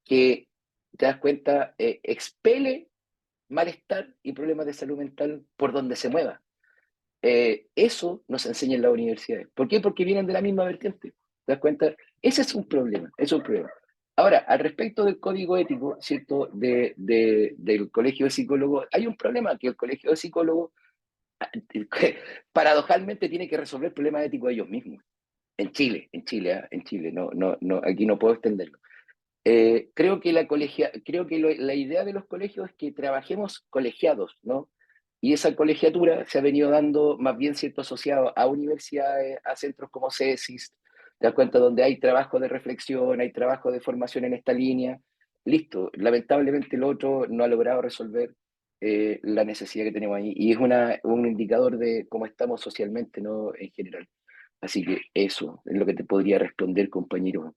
que te das cuenta, expele malestar y problemas de salud mental por donde se mueva. Eso nos enseña en las universidades. ¿Por qué? Porque vienen de la misma vertiente. ¿Te das cuenta? Ese es un problema, es un problema. Ahora, al respecto del código ético, ¿cierto? Del colegio de psicólogos, hay un problema que el colegio de psicólogos paradojalmente tiene que resolver problemas éticos ellos mismos. En Chile, no, aquí no puedo extenderlo. Creo que la idea de los colegios es que trabajemos colegiados, ¿no? Y esa colegiatura se ha venido dando más bien cierto asociado a universidades, a centros como CESIS, te das cuenta, donde hay trabajo de reflexión, hay trabajo de formación en esta línea. Listo, lamentablemente el otro no ha logrado resolver la necesidad que tenemos ahí. Y es un indicador de cómo estamos socialmente, ¿no? En general. Así que eso es lo que te podría responder, compañero.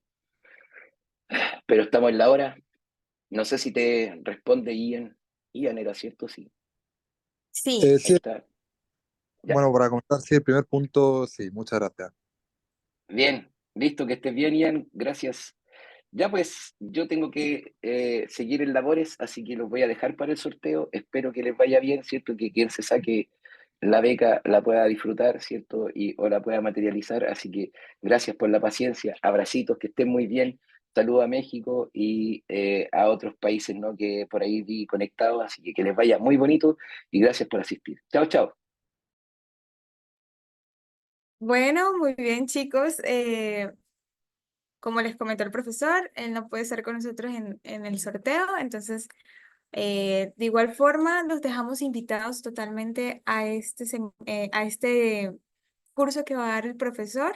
Pero estamos en la hora. No sé si te responde Ian. Ian era cierto, sí. Sí, Ahí Sí, está. Ya. bueno, para comentar, sí, el primer punto, sí, muchas gracias. Bien. Listo, que estés bien, Ian. Gracias. Ya pues, yo tengo que seguir en labores, así que los voy a dejar para el sorteo. Espero que les vaya bien, ¿cierto? Que quien se saque la beca la pueda disfrutar, ¿cierto? O la pueda materializar. Así que gracias por la paciencia. Abracitos, que estén muy bien. Saludos a México y a otros países, ¿no? Que por ahí vi conectados. Así que les vaya muy bonito y gracias por asistir. Chao, chao. bueno, muy bien, chicos. Como les comentó el profesor, él no puede estar con nosotros en el sorteo, entonces, de igual forma, los dejamos invitados totalmente a este curso que va a dar el profesor,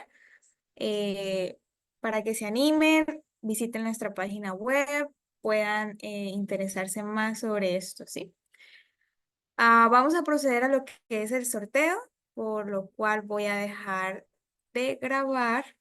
eh, para que se animen, visiten nuestra página web, puedan interesarse más sobre esto, ¿sí? Vamos a proceder a lo que es el sorteo, por lo cual voy a dejar de grabar.